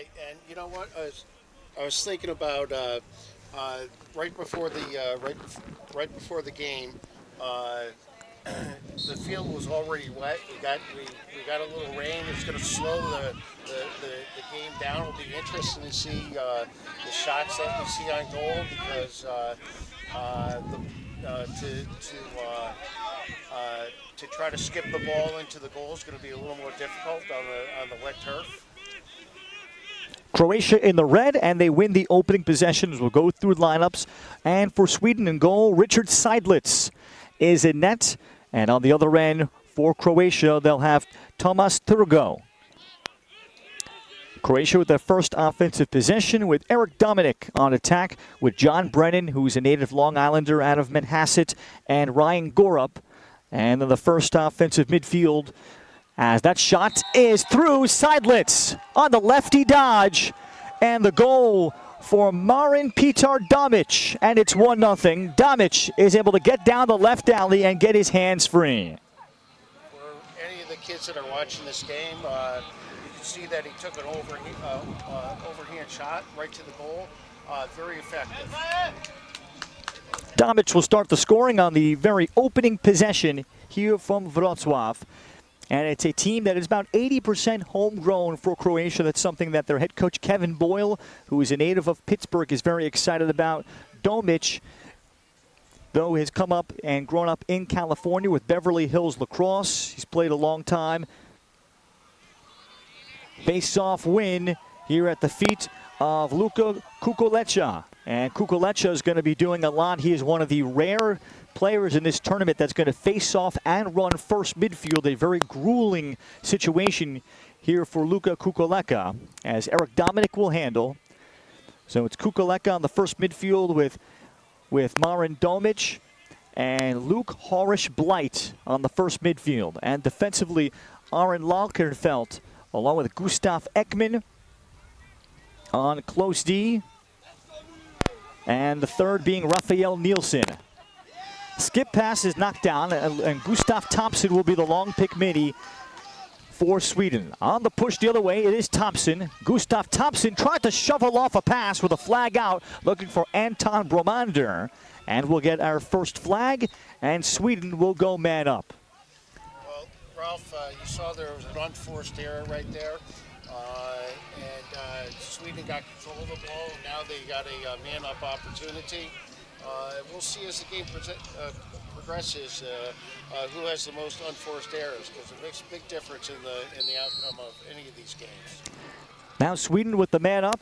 Right, and you know what? I was thinking about right before the right before the game. Uh, the field was already wet. We got a little rain. It's going to slow the game down. It'll be interesting to see the shots that we see on goal because the to try to skip the ball into the goal is going to be a little more difficult on the wet turf. Croatia in the red, and they win the opening possessions. We'll go through lineups. And for Sweden in goal, Richard Seidlitz is in net. And on the other end, for Croatia, they'll have Tomas Turgo. Croatia with their first offensive possession with Eric Dominic on attack with John Brennan, who's a native Long Islander out of Manhasset, and Ryan Gorup. And then the first offensive midfield as that shot is through. Seidlitz on the lefty dodge. And the goal for Marin Petar Domic. And it's 1-0. Domic is able to get down the left alley and get his hands free. For any of the kids that are watching this game, you can see that he took an overhand shot right to the goal. Very effective. Domic will start the scoring on the very opening possession here from Wroclaw. And it's a team that is about 80% homegrown for Croatia. That's something that their head coach, Kevin Boyle, who is a native of Pittsburgh, is very excited about. Domic, though, has come up and grown up in California with Beverly Hills Lacrosse. He's played a long time. Face-off win here at the feet of Luka Kukulecha. And Kukulecha is going to be doing a lot. He is one of the rare players in this tournament that's going to face off and run first midfield. A very grueling situation here for Luka Kukuleka, as Eric Dominic will handle. So it's Kukuleka on the first midfield with Marin Domic and Luke Horish-Blight on the first midfield. And defensively, Aron Lalkerfeld along with Gustav Ekman on close D. And the third being Raphael Nielsen. Skip pass is knocked down, and Gustav Thompson will be the long pick midi for Sweden. On the push the other way, it is Thompson. Gustav Thompson tried to shovel off a pass with a flag out, looking for Anton Bromander. And we'll get our first flag, and Sweden will go man up. Well, Ralph, you saw there was an unforced error right there. Sweden got control of the ball. Now they got a man-up opportunity. We'll see as the game progresses who has the most unforced errors, because it makes a big difference in the outcome of any of these games. Now Sweden with the man up,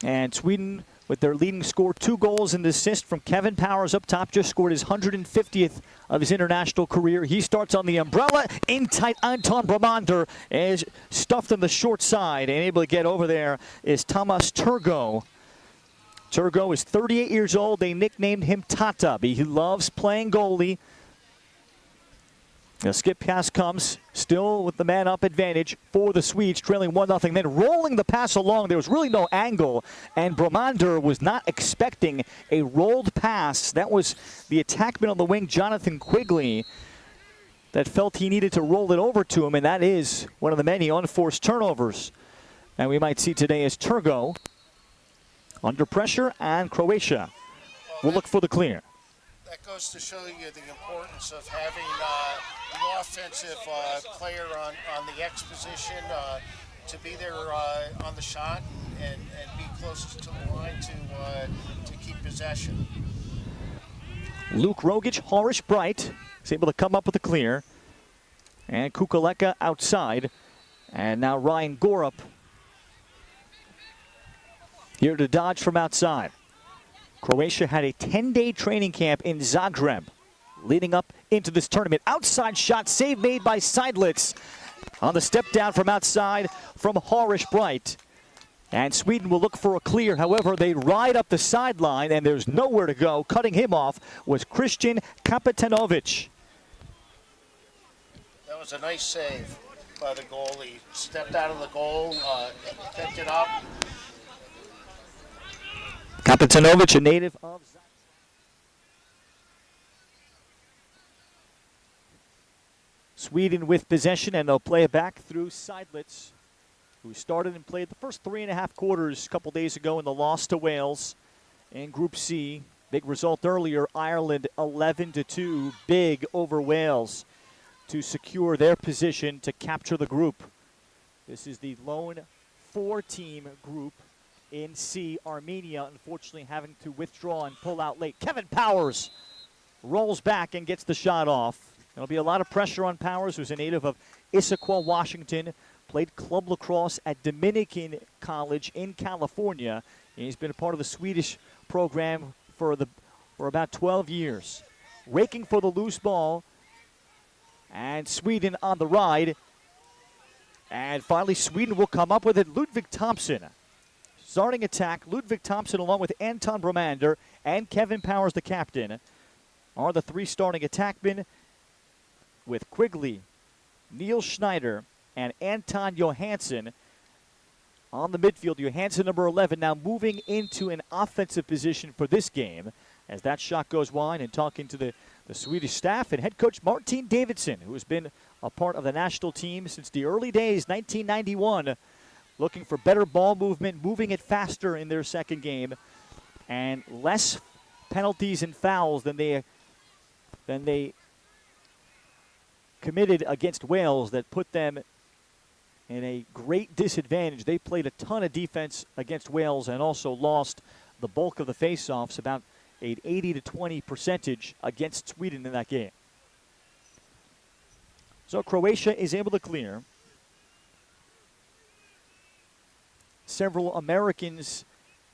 and Sweden with their leading score, 2 goals and assist from Kevin Powers up top, just scored his 150th of his international career. He starts on the umbrella. In tight, Anton Bromander is stuffed on the short side, and able to get over there is Tomas Turgo. Turgo is 38 years old. They nicknamed him Tata. He loves playing goalie. The skip pass comes, still with the man-up advantage for the Swedes, trailing 1-0. Then rolling the pass along, there was really no angle, and Bromander was not expecting a rolled pass. That was the attackman on the wing, Jonathan Quigley, that felt he needed to roll it over to him, and that is one of the many unforced turnovers. And we might see today as Turgo under pressure, and Croatia will look for the clear. That goes to show you the importance of having the offensive player on the X position to be there on the shot and be closest to the line to keep possession. Luke Rogic, Horish-Blight is able to come up with a clear. And Kukuleka outside. And now Ryan Gorup here to dodge from outside. Croatia had a 10-day training camp in Zagreb leading up into this tournament. Outside shot, save made by Seidlitz on the step down from outside from Horish-Blight. And Sweden will look for a clear. However, they ride up the sideline, and there's nowhere to go. Cutting him off was Christian Kapitanovic. That was a nice save by the goalie. Stepped out of the goal, picked it up. Kapitanovic, a native of Zagreb. Sweden with possession, and they'll play it back through Seidlitz. who started and played the first 3.5 quarters a couple days ago in the loss to Wales in Group C. Big result earlier, Ireland 11-2, big over Wales to secure their position to capture the group. This is the lone 4-team group in C. Armenia, unfortunately, having to withdraw and pull out late. Kevin Powers rolls back and gets the shot off. There'll be a lot of pressure on Powers, who's a native of Issaquah, Washington, played club lacrosse at Dominican College in California. And he's been a part of the Swedish program for about 12 years. Raking for the loose ball, and Sweden on the ride. And finally, Sweden will come up with it. Ludvig Thompson starting attack. Ludvig Thompson, along with Anton Bromander and Kevin Powers, the captain, are the 3 starting attackmen, with Quigley, Neil Schneider, and Anton Johansson on the midfield. Johansson, number 11, now moving into an offensive position for this game as that shot goes wide. And talking to the Swedish staff and head coach Martin Davidsson, who has been a part of the national team since the early days, 1991, looking for better ball movement, moving it faster in their second game, and less penalties and fouls than they committed against Wales that put them in a great disadvantage. They played a ton of defense against Wales and also lost the bulk of the faceoffs, about an 80-20 percentage against Sweden in that game. So Croatia is able to clear. Several Americans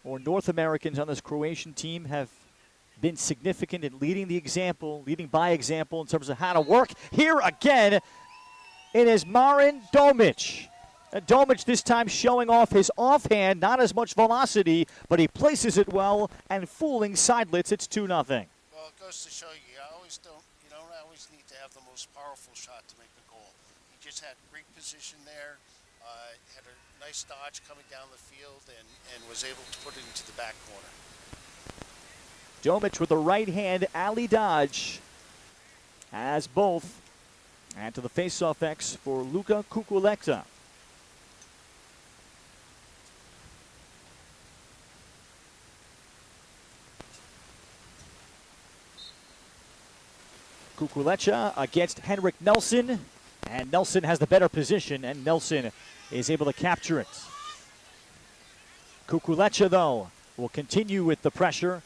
or North Americans on this Croatian team have been significant in leading by example in terms of how to work. Here again, it is Marin Domic. Domic this time showing off his offhand, not as much velocity, but he places it well and fooling sidelets. It's 2-0. Well, it goes to show you, you don't always need to have the most powerful shot to make the goal. He just had great position there, had a nice dodge coming down the field, and was able to put it into the back corner. Domic with the right hand alley dodge has both. And to the faceoff X for Luka Kukuleka. Kukuleka against Henrik Nelson. And Nelson has the better position, and Nelson is able to capture it. Kukuleka, though, will continue with the pressure.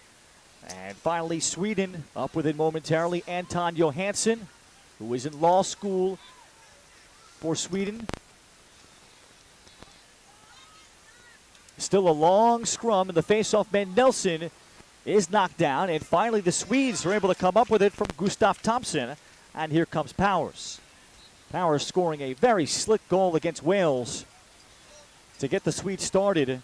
And finally, Sweden up with it momentarily. Anton Johansson, who is in law school for Sweden. Still a long scrum, and the faceoff man Nelson is knocked down. And finally, the Swedes are able to come up with it from Gustav Thompson. And here comes Powers. Powers scoring a very slick goal against Wales to get the Swedes started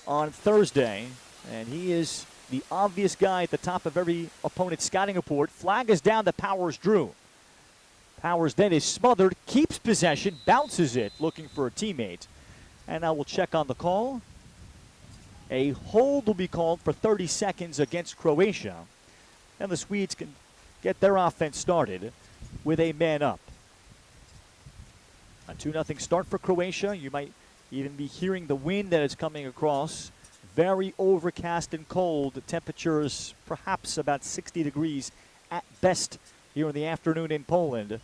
on Thursday. And he is the obvious guy at the top of every opponent's scouting report. Flag is down that Powers drew. Powers then is smothered, keeps possession, bounces it, looking for a teammate. And now we'll check on the call. A hold will be called for 30 seconds against Croatia. And the Swedes can get their offense started with a man up. A 2-0 start for Croatia. You might even be hearing the wind that is coming across. Very overcast and cold. Temperatures perhaps about 60 degrees at best here in the afternoon in Poland.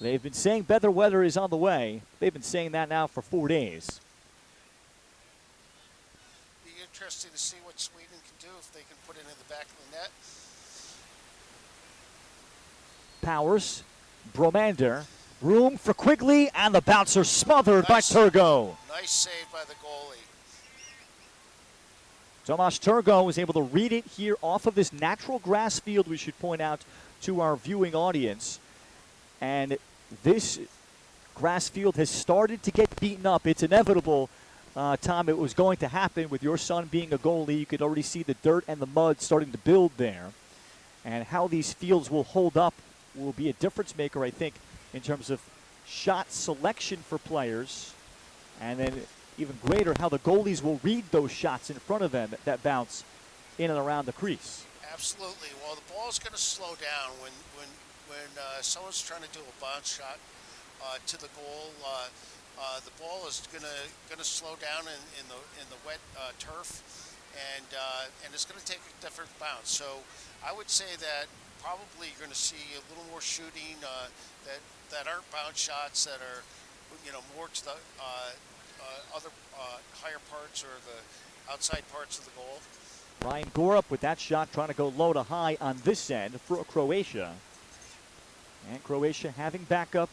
They've been saying better weather is on the way. They've been saying that now for 4 days. Be interesting to see what Sweden can do if they can put it in the back of the net. Powers, Bromander, room for Quigley, and the bouncer smothered by Turgo. Nice save by the goalie. Tomas Turgo was able to read it here off of this natural grass field, we should point out to our viewing audience. And this grass field has started to get beaten up. It's inevitable, Tom. It was going to happen with your son being a goalie. You could already see the dirt and the mud starting to build there. And how these fields will hold up will be a difference maker, I think, in terms of shot selection for players. And then even greater, how the goalies will read those shots in front of them that bounce in and around the crease. Absolutely. Well, the ball's going to slow down when someone's trying to do a bounce shot to the goal. the ball is gonna slow down in the wet turf, and it's gonna take a different bounce. So I would say that probably you're gonna see a little more shooting that aren't bounce shots that are more to the other higher parts or the outside parts of the goal. Ryan Gorup with that shot trying to go low to high on this end for Croatia. And Croatia having backup.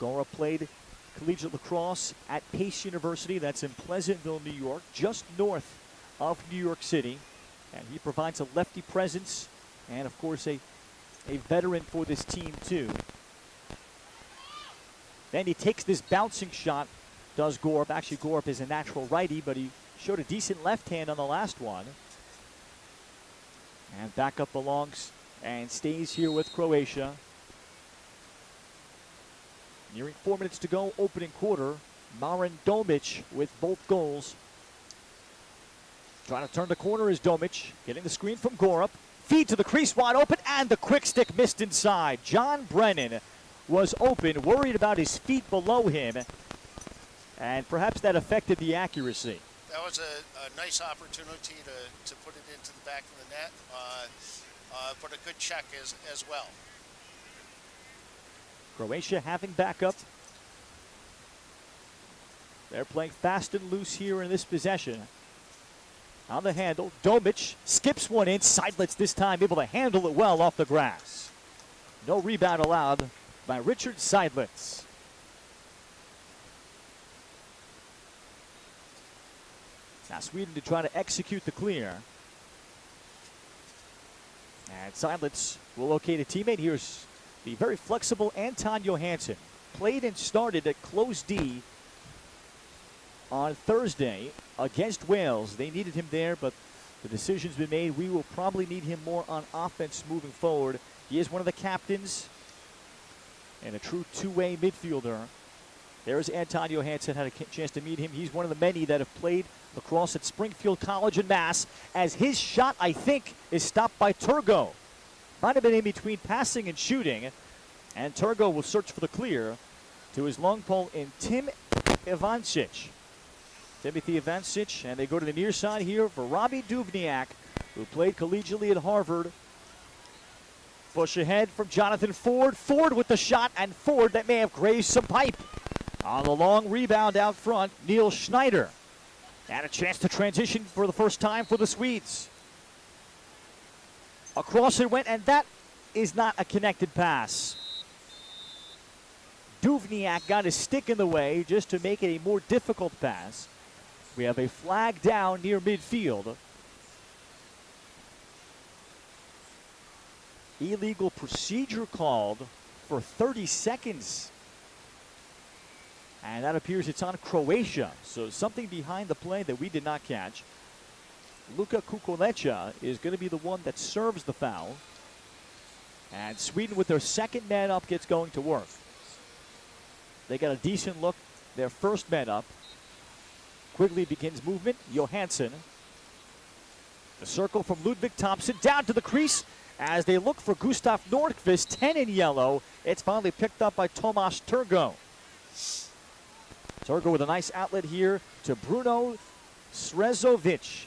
Gorup played collegiate lacrosse at Pace University. That's in Pleasantville, New York, just north of New York City. And he provides a lefty presence and, of course, a veteran for this team, too. Then he takes this bouncing shot, does Gorup. Actually, Gorup is a natural righty, but he showed a decent left hand on the last one. And backup belongs and stays here with Croatia. Nearing 4 minutes to go, opening quarter. Marin Domic with both goals. Trying to turn the corner is Domic, getting the screen from Gorup. Feed to the crease, wide open, and the quick stick missed inside. John Brennan was open, worried about his feet below him, and perhaps that affected the accuracy. That was a nice opportunity to put it into the back of the net, but a good check as well. Croatia having backup. They're playing fast and loose here in this possession. On the handle, Domic skips one in. Seidlitz this time able to handle it well off the grass. No rebound allowed by Richard Seidlitz. Now Sweden to try to execute the clear. And Seidlitz will locate a teammate. Here's the very flexible Anton Johansson. Played and started at close D on Thursday against Wales. They needed him there, but the decision's been made. We will probably need him more on offense moving forward. He is one of the captains and a true two-way midfielder. There's Anton Johansson, had a chance to meet him. He's one of the many that have played lacrosse at Springfield College in Mass, as his shot, I think, is stopped by Turgo. Might have been in between passing and shooting, and Turgo will search for the clear to his long pole in Tim Ivancic. Timothy Ivancic, and they go to the near side here for Robbie Duvniak, who played collegiately at Harvard. Push ahead from Jonathan Ford. Ford with the shot, and Ford that may have grazed some pipe. On the long rebound out front, Neil Schneider. And a chance to transition for the first time for the Swedes. Across it went, and that is not a connected pass. Duvniak got his stick in the way just to make it a more difficult pass. We have a flag down near midfield. Illegal procedure called for 30 seconds. And that appears it's on Croatia. So something behind the play that we did not catch. Luka Kukolecha is going to be the one that serves the foul. And Sweden, with their second man up, gets going to work. They got a decent look. Their first man up. Quigley begins movement. Johansson. The circle from Ludwig Thompson down to the crease as they look for Gustav Nordqvist, 10 in yellow. It's finally picked up by Tomas Turgo. Turgo with a nice outlet here to Bruno Srezovic.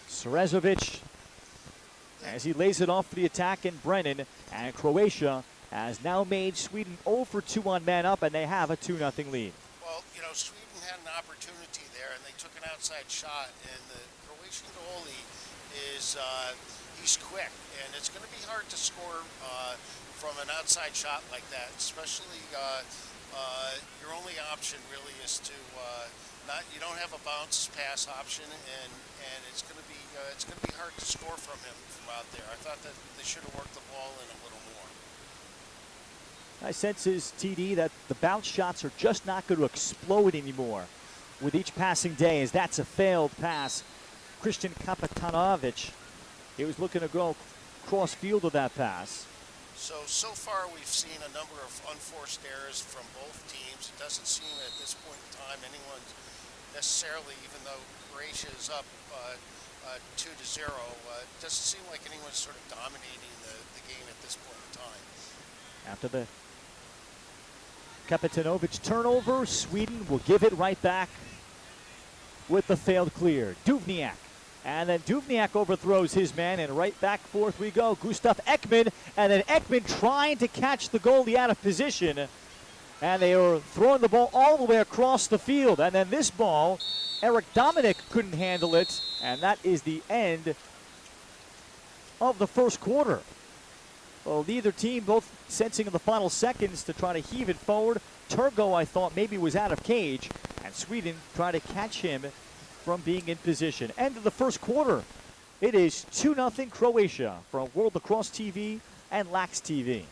Srezovic as he lays it off for the attack in Brennan. And Croatia has now made Sweden 0 for 2 on man up, and they have a 2-0 lead. Well, Sweden had an opportunity there, and they took an outside shot, and the Croatian goalie is he's quick, and it's going to be hard to score from an outside shot like that, especially your only option really is to you don't have a bounce pass option, and it's going to be hard to score from him from out there. I thought that they should have worked the ball in a little more. My sense is, TD, that the bounce shots are just not going to explode anymore with each passing day, as that's a failed pass. Christian Kapitanovic, he was looking to go cross field with that pass. So far we've seen a number of unforced errors from both teams. It doesn't seem at this point in time anyone necessarily, even though Croatia is up 2-0, it doesn't seem like anyone's sort of dominating the game at this point in time. After the Kapetanovic turnover. Sweden will give it right back with the failed clear. Duvniak. And then Duvniak overthrows his man, and right back forth we go. Gustav Ekman, and then Ekman trying to catch the goalie out of position. And they were throwing the ball all the way across the field. And then this ball, Eric Dominic couldn't handle it, and that is the end of the first quarter. Well, neither team both sensing in the final seconds to try to heave it forward. Turgo, I thought, maybe was out of cage, and Sweden tried to catch him from being in position. End of the first quarter. It is 2-0 Croatia from World Lacrosse TV and Lax TV.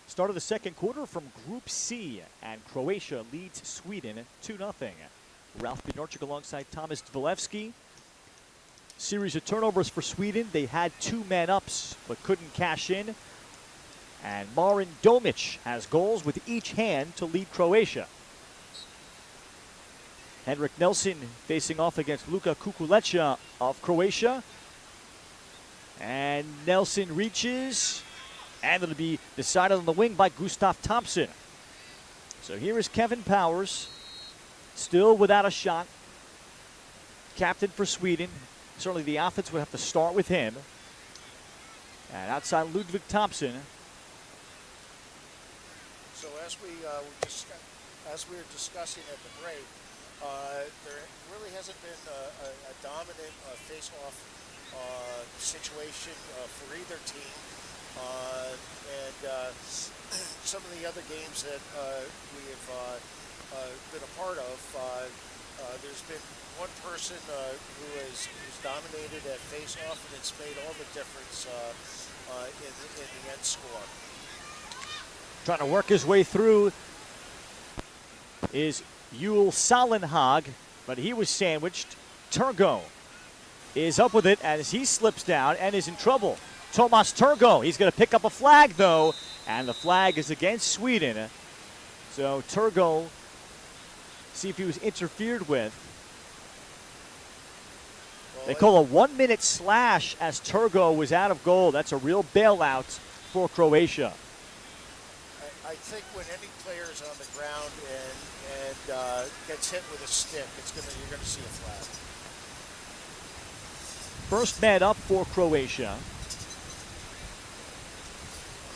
Start of the second quarter from Group C, and Croatia leads Sweden 2-0. Ralph Bednarczyk alongside Thomas Dvalevski. Series of turnovers for Sweden. They had two men ups, but couldn't cash in. And Marin Domic has goals with each hand to lead Croatia. Henrik Nelson facing off against Luka Kukulecha of Croatia. And Nelson reaches, and it'll be decided on the wing by Gustav Thompson. So here is Kevin Powers, still without a shot. Captain for Sweden. Certainly the offense would have to start with him. And outside Ludvig Thompson. So as we were discussing at the break, there really hasn't been a dominant face-off situation for either team. Some of the other games that we have been a part of, there's been one person who's dominated at face-off, and it's made all the difference in the end score. Trying to work his way through is Yul Salenhag, but he was sandwiched. Turgo is up with it as he slips down and is in trouble. Tomas Turgo, he's going to pick up a flag though, and the flag is against Sweden. So Turgo, see if he was interfered with. Well, they call a 1 minute slash as Turgo was out of goal. That's a real bailout for Croatia. I think when any player is on the ground and gets hit with a stick, you're going to see a flag. First man up for Croatia.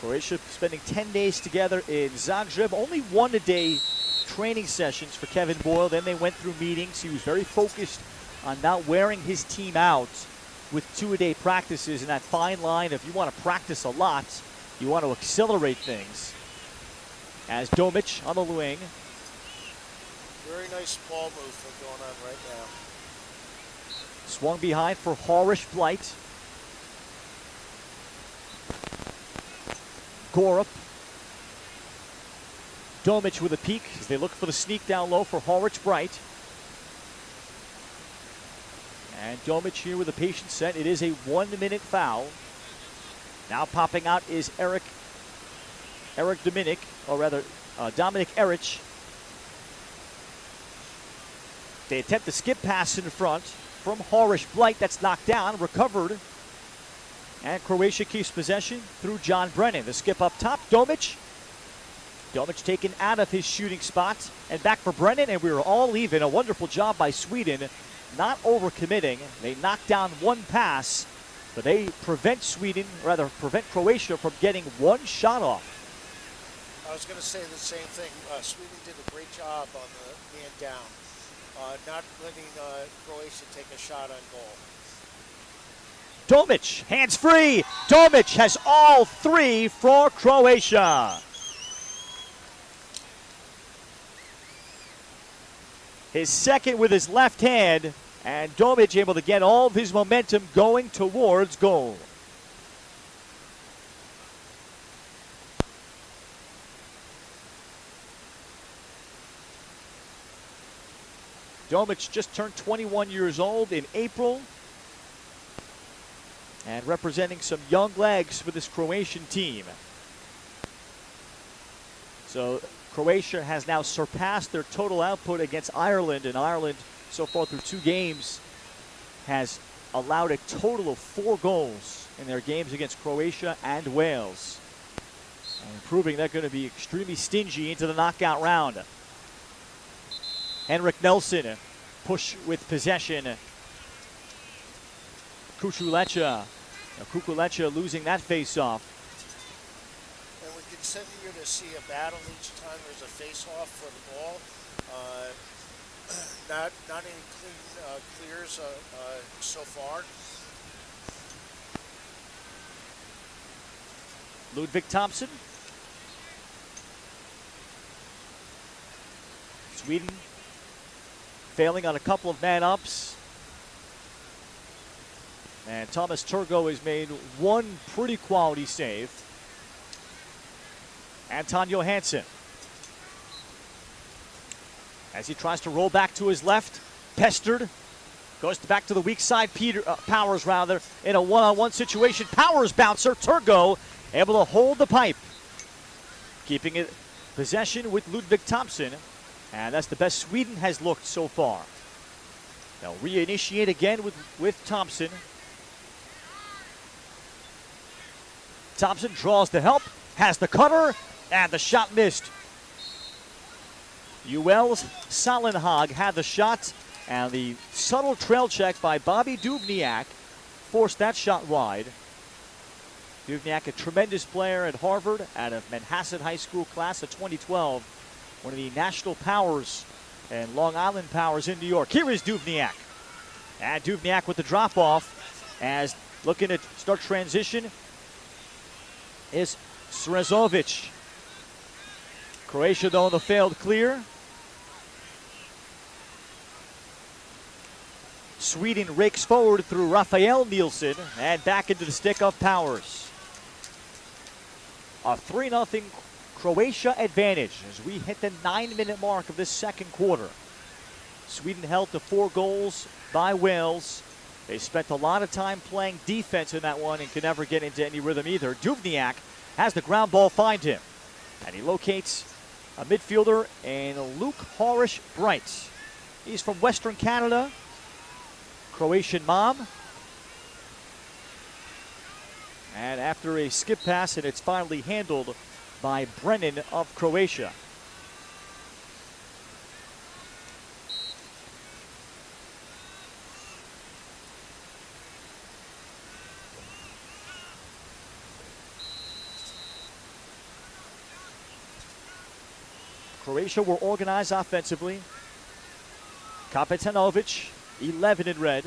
Croatia spending 10 days together in Zagreb. Only one-a-day training sessions for Kevin Boyle. Then they went through meetings. He was very focused on not wearing his team out with two-a-day practices, and that fine line, if you want to practice a lot, you want to accelerate things. As Domic on the wing. Very nice ball movement going on right now. Swung behind for Horish Blight. Gorup. Domic with a peek as they look for the sneak down low for Horish Bright. And Domic here with a patient set. It is a 1-minute foul. Now popping out is Dominic Erich. They attempt the skip pass in front from Horish Blight. That's knocked down, recovered. And Croatia keeps possession through John Brennan. The skip up top, Domic. Domic taken out of his shooting spot and back for Brennan, and we were all even. A wonderful job by Sweden, not overcommitting. They knock down one pass, but they prevent Croatia from getting one shot off. I was going to say the same thing. Sweden did a great job on the man down, not letting Croatia take a shot on goal. Domic, hands free. Domic has all three for Croatia. His second with his left hand, and Domic able to get all of his momentum going towards goal. Domic just turned 21 years old in April, and representing some young legs for this Croatian team. So Croatia has now surpassed their total output against Ireland, and Ireland so far through 2 games has allowed a total of 4 goals in their games against Croatia and Wales, and proving they're going to be extremely stingy into the knockout round. Henrik Nelson push with possession. Kukulecha losing that face-off. And we continue to see a battle each time there's a face-off for the ball. Not any clean clears so far. Ludvig Thompson. Sweden failing on a couple of man-ups. And Thomas Turgo has made one pretty quality save. Anton Johansson, as he tries to roll back to his left, pestered, goes back to the weak side. Powers in a one-on-one situation. Powers bouncer, Turgo able to hold the pipe, keeping it possession with Ludvig Thompson, and that's the best Sweden has looked so far. They'll reinitiate again with Thompson. Thompson draws the help, has the cutter, and the shot missed. Joel Salenhag had the shot, and the subtle trail check by Bobby Duvniak forced that shot wide. Duvniak, a tremendous player at Harvard, out of Manhasset High School class of 2012, one of the national powers and Long Island powers in New York. Here is Duvniak. And Duvniak with the drop-off, as looking to start transition is Srezovic. Croatia, though, in the failed clear. Sweden rakes forward through Rafael Nielsen and back into the stick of Powers. A 3-0 Croatia advantage as we hit the 9-minute mark of this second quarter. Sweden held to 4 goals by Wales. They spent a lot of time playing defense in that one and could never get into any rhythm either. Duvniak has the ground ball find him, and he locates a midfielder in Luke Horish Bright. He's from Western Canada, Croatian mom. And after a skip pass, and it's finally handled by Brennan of Croatia. Croatia were organized offensively. Kapetanovic, 11 in red.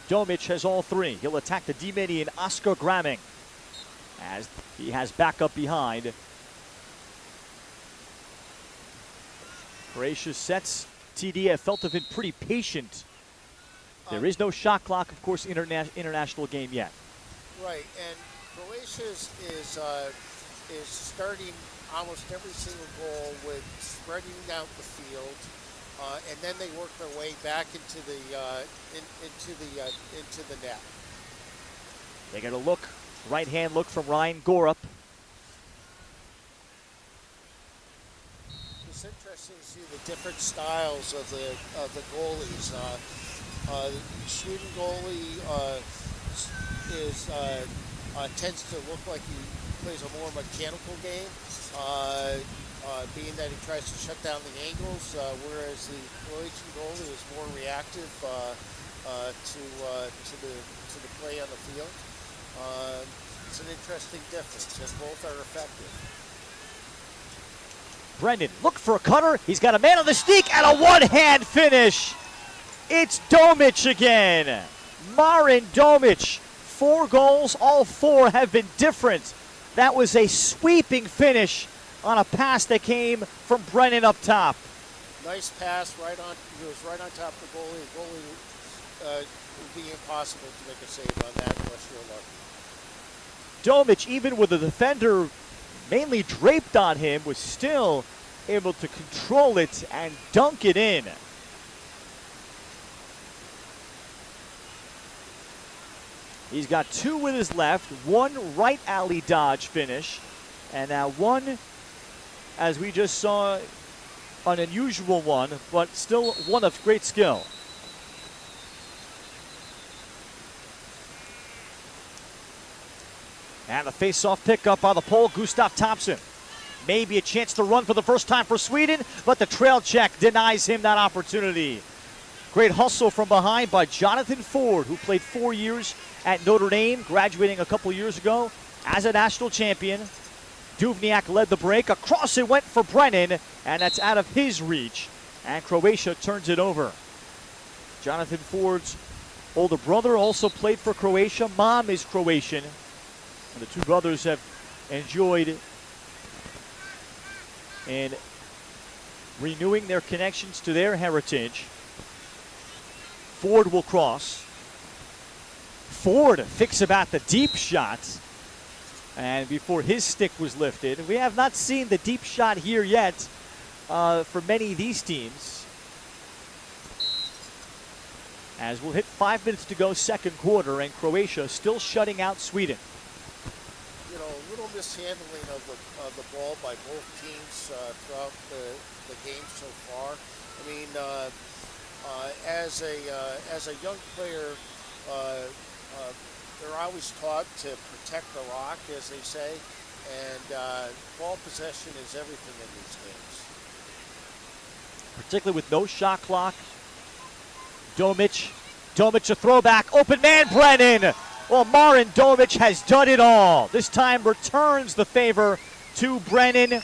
Domic has all 3. He'll attack the D-mini and Oscar Gramming, as he has backup behind. Croatia sets TD. I felt have been pretty patient. There is no shot clock, of course, international game yet. Right, and Croatia is starting almost every single goal with spreading out the field, and then they work their way back into the net. They got a look, right hand look from Ryan Gorup. It's interesting to see the different styles of the goalies. Sweden goalie tends to look like he plays a more mechanical game, being that he tries to shut down the angles, whereas the Croatian goalie is more reactive to the play on the field. It's an interesting difference, and both are effective. Brendan, look for a cutter. He's got a man on the sneak and a one-hand finish. It's Domic again. Marin Domic, 4 goals. All 4 have been different. That was a sweeping finish on a pass that came from Brennan up top. Nice pass, right on. He was right on top of the goalie. The goalie would be impossible to make a save on that unless you're lucky. Domic, even with the defender mainly draped on him, was still able to control it and dunk it in. He's got 2 with his left, 1 right alley dodge finish, and now 1, as we just saw, an unusual one, but still one of great skill. And the face-off pickup by the pole, Gustav Thompson. Maybe a chance to run for the first time for Sweden, but the trail check denies him that opportunity. Great hustle from behind by Jonathan Ford, who played 4 years at Notre Dame, graduating a couple years ago as a national champion. Duvniak led the break. Across it went for Brennan, and that's out of his reach. And Croatia turns it over. Jonathan Ford's older brother also played for Croatia. Mom is Croatian. And the 2 brothers have enjoyed in renewing their connections to their heritage. Ford will cross. Ford thinks about the deep shot. And before his stick was lifted, we have not seen the deep shot here yet for many of these teams. As we'll hit 5 minutes to go, second quarter, and Croatia still shutting out Sweden. You know, a little mishandling of the ball by both teams throughout the game so far. I mean, as a young player, they're always taught to protect the rock, as they say, and ball possession is everything in these games. Particularly with no shot clock. Domic a throwback, open man, Brennan. Well, Marin Domic has done it all. This time returns the favor to Brennan.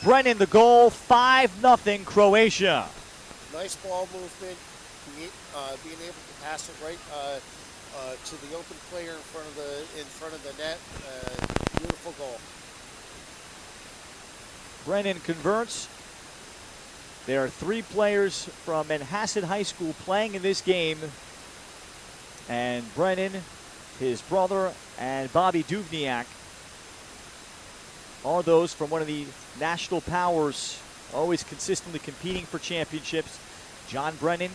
Brennan the goal, 5-0 Croatia. Nice ball movement, being able to pass it right to the open player in front of the net. Beautiful goal. Brennan converts. There are 3 players from Manhasset High School playing in this game. And Brennan, his brother, and Bobby Duvniak are those from one of the national powers, always consistently competing for championships. John Brennan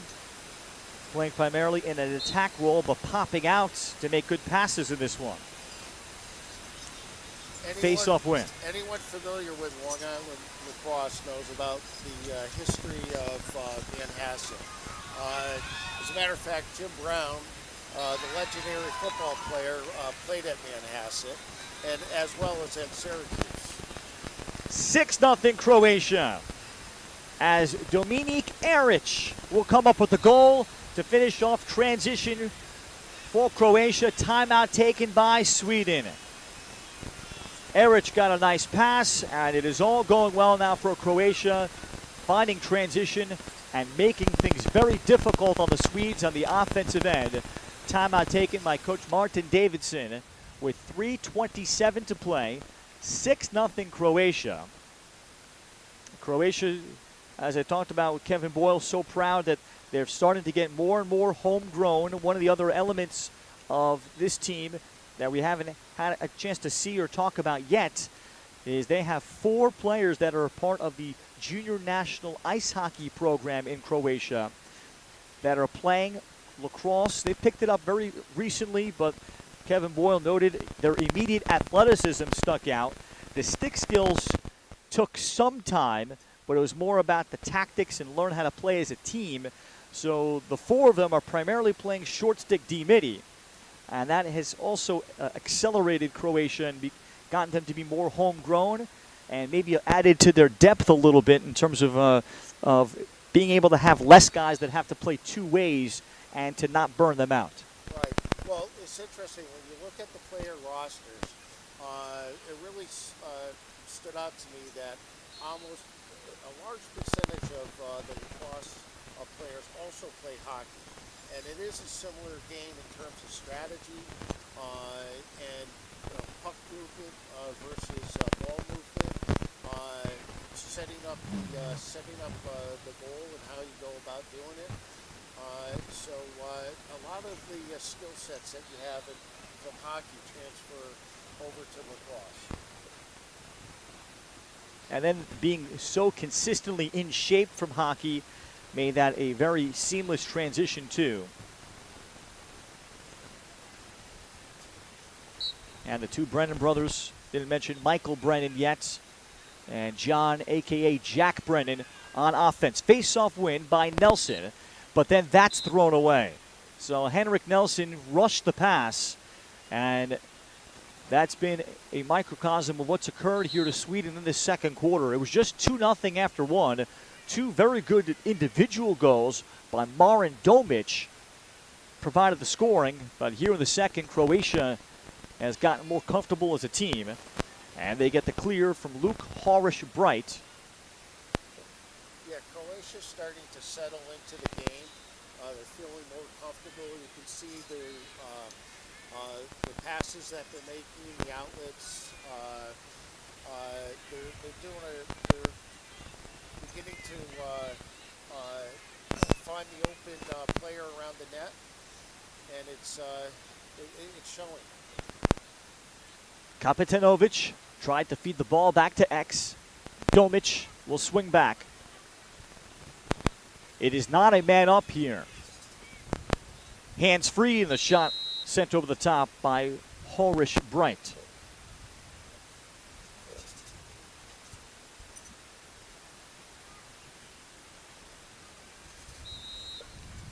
playing primarily in an attack role, but popping out to make good passes in this one. Face-off win. Anyone familiar with Long Island lacrosse knows about the history of Manhasset. As a matter of fact, Jim Brown, the legendary football player, played at Manhasset, and as well as at Syracuse. 6-0 Croatia, as Dominik Eric will come up with the goal to finish off transition for Croatia. Timeout taken by Sweden. Eric got a nice pass, and it is all going well now for Croatia, finding transition and making things very difficult on the Swedes on the offensive end. Timeout taken by Coach Martin Davidson with 3:27 to play. 6-0 Croatia. Croatia as I talked about with Kevin Boyle, so proud that they're starting to get more and more homegrown. One of the other elements of this team that we haven't had a chance to see or talk about yet is they have 4 players that are a part of the junior national ice hockey program in Croatia that are playing lacrosse. They picked it up very recently, but Kevin Boyle noted their immediate athleticism stuck out. The stick skills took some time, but it was more about the tactics and learn how to play as a team. So the 4 of them are primarily playing short stick D-midi, and that has also accelerated Croatia and gotten them to be more homegrown and maybe added to their depth a little bit in terms of being able to have less guys that have to play 2 ways and to not burn them out. Right. Well, it's interesting when you look at the player rosters. It really stood out to me that almost a large percentage of the lacrosse players also play hockey, and it is a similar game in terms of strategy and puck movement versus ball movement, setting up the goal and how you go about doing it. So a lot of the skill sets that you have from hockey transfer over to lacrosse. And then being so consistently in shape from hockey made that a very seamless transition too. And the 2 Brennan brothers, didn't mention Michael Brennan yet, and John, a.k.a. Jack Brennan, on offense. Face-off win by Nelson, but then that's thrown away. So Henrik Nelson rushed the pass, and that's been a microcosm of what's occurred here to Sweden in the second quarter. It was just 2-0 after 1. 2 very good individual goals by Marin Domic provided the scoring, but here in the second, Croatia has gotten more comfortable as a team, and they get the clear from Luke Horish-Bright. Yeah, Croatia's starting to settle into the game. They're feeling more comfortable. You can see the passes that they're making, the outlets. They're beginning to find the open player around the net, and it's showing. Kapitanovic tried to feed the ball back to X. Domic will swing back. It is not a man up here. Hands free, and the shot sent over the top by Horish-Bright.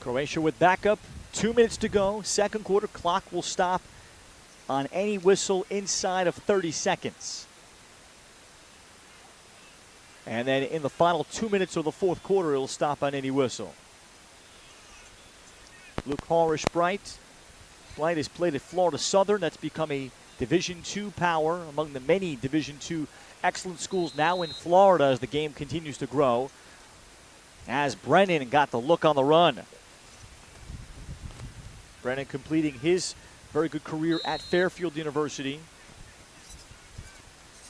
Croatia with backup. 2 minutes to go. Second quarter, clock will stop on any whistle inside of 30 seconds. And then in the final 2 minutes of the fourth quarter, it'll stop on any whistle. Luke Horish-Bright. Bright has played at Florida Southern. That's become a Division II power among the many Division II excellent schools now in Florida as the game continues to grow. As Brennan got the look on the run. Brennan completing his very good career at Fairfield University,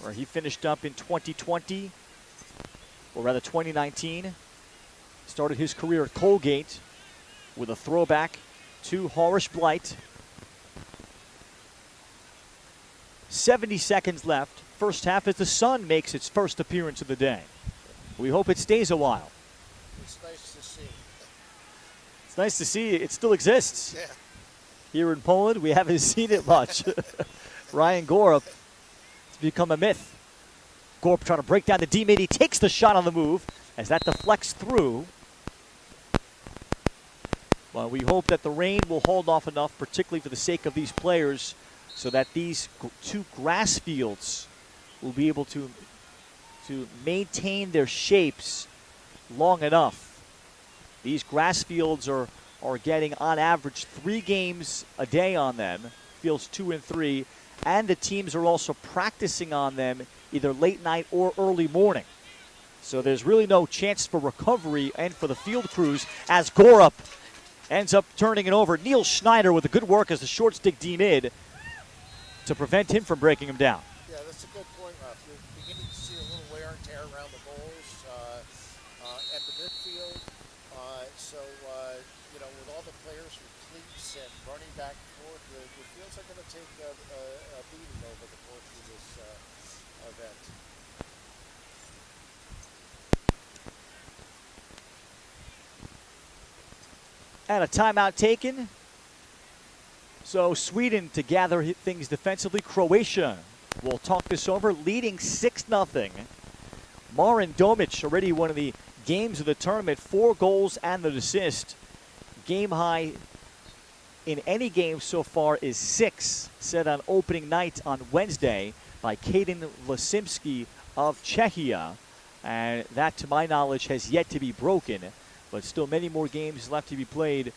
where he finished up in 2020, or rather 2019. Started his career at Colgate with a throwback to Horish-Bright. 70 seconds left. First half as the sun makes its first appearance of the day. We hope it stays a while. It's nice to see. It's nice to see it still exists. Yeah. Here in Poland, we haven't seen it much. Ryan Gorup has become a myth. Gorup trying to break down the D-mid. He takes the shot on the move as that deflects through. Well, we hope that the rain will hold off enough, particularly for the sake of these players, so that these 2 grass fields will be able to maintain their shapes long enough. These grass fields are getting, on average, 3 games a day on them, fields 2 and 3, and the teams are also practicing on them either late night or early morning. So there's really no chance for recovery and for the field crews as Gorup ends up turning it over. Neil Schneider with a good work as the short stick D-mid to prevent him from breaking him down. Yeah, that's a good point, Ralph. You're beginning to see a little wear and tear around the goals with all the players with cleats and running back and forth, the fields are going to take a beating over the course of this event. And a timeout taken. So Sweden to gather things defensively. Croatia will talk this over, leading 6-0. Marin Domic, already one of the games of the tournament, 4 goals and an assist. Game high in any game so far is 6, set on opening night on Wednesday by Kaden Lasimski of Czechia. And that, to my knowledge, has yet to be broken. But still many more games left to be played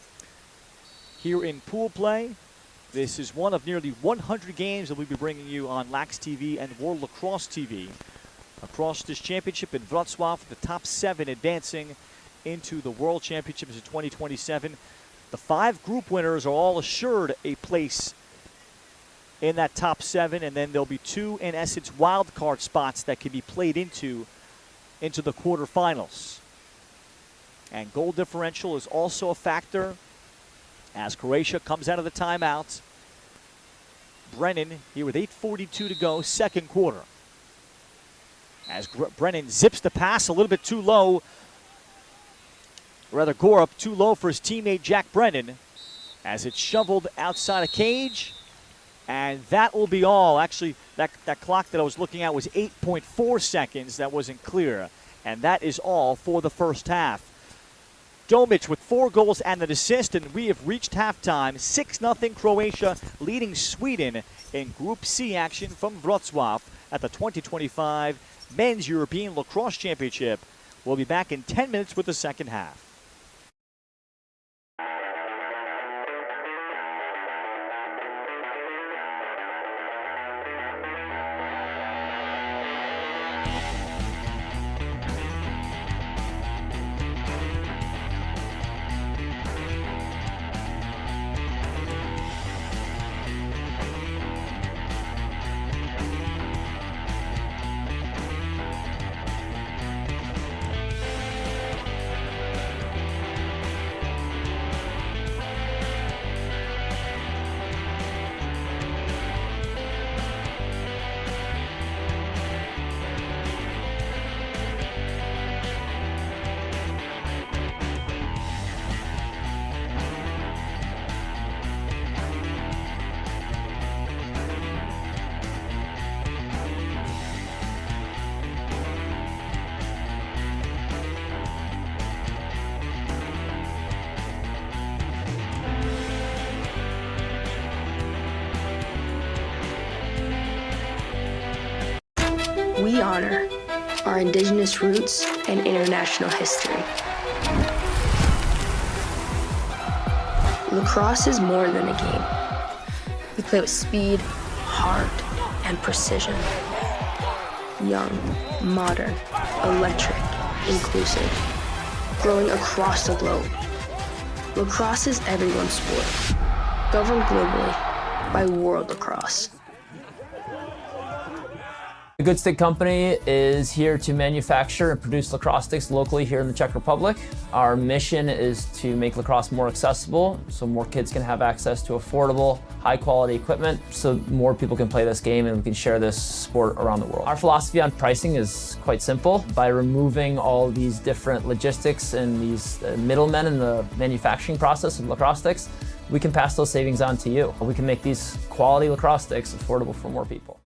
here in pool play. This is one of nearly 100 games that we'll be bringing you on Lax TV and World Lacrosse TV. Across this championship in Wroclaw, the top 7 advancing into the World Championships in 2027. The 5 group winners are all assured a place in that top 7, and then there'll be 2, in essence, wild card spots that can be played into the quarterfinals. And goal differential is also a factor as Croatia comes out of the timeout. Brennan here with 8:42 to go, second quarter. As Brennan zips the pass a little bit too low. Rather, Gorup too low for his teammate Jack Brennan as it's shoveled outside a cage. And that will be all. Actually, that clock that I was looking at was 8.4 seconds. That wasn't clear. And that is all for the first half. Domic with 4 goals and an assist, and we have reached halftime. 6-0 Croatia leading Sweden in Group C action from Wroclaw at the 2025 Men's European Lacrosse Championship. We'll be back in 10 minutes with the second half. We honor our indigenous roots and international history. Lacrosse is more than a game. We play with speed, heart, and precision. Young, modern, electric, inclusive, growing across the globe. Lacrosse is everyone's sport, governed globally by World Lacrosse. The Good Stick Company is here to manufacture and produce lacrosse sticks locally here in the Czech Republic. Our mission is to make lacrosse more accessible so more kids can have access to affordable, high-quality equipment so more people can play this game and we can share this sport around the world. Our philosophy on pricing is quite simple. By removing all these different logistics and these middlemen in the manufacturing process of lacrosse sticks, we can pass those savings on to you. We can make these quality lacrosse sticks affordable for more people.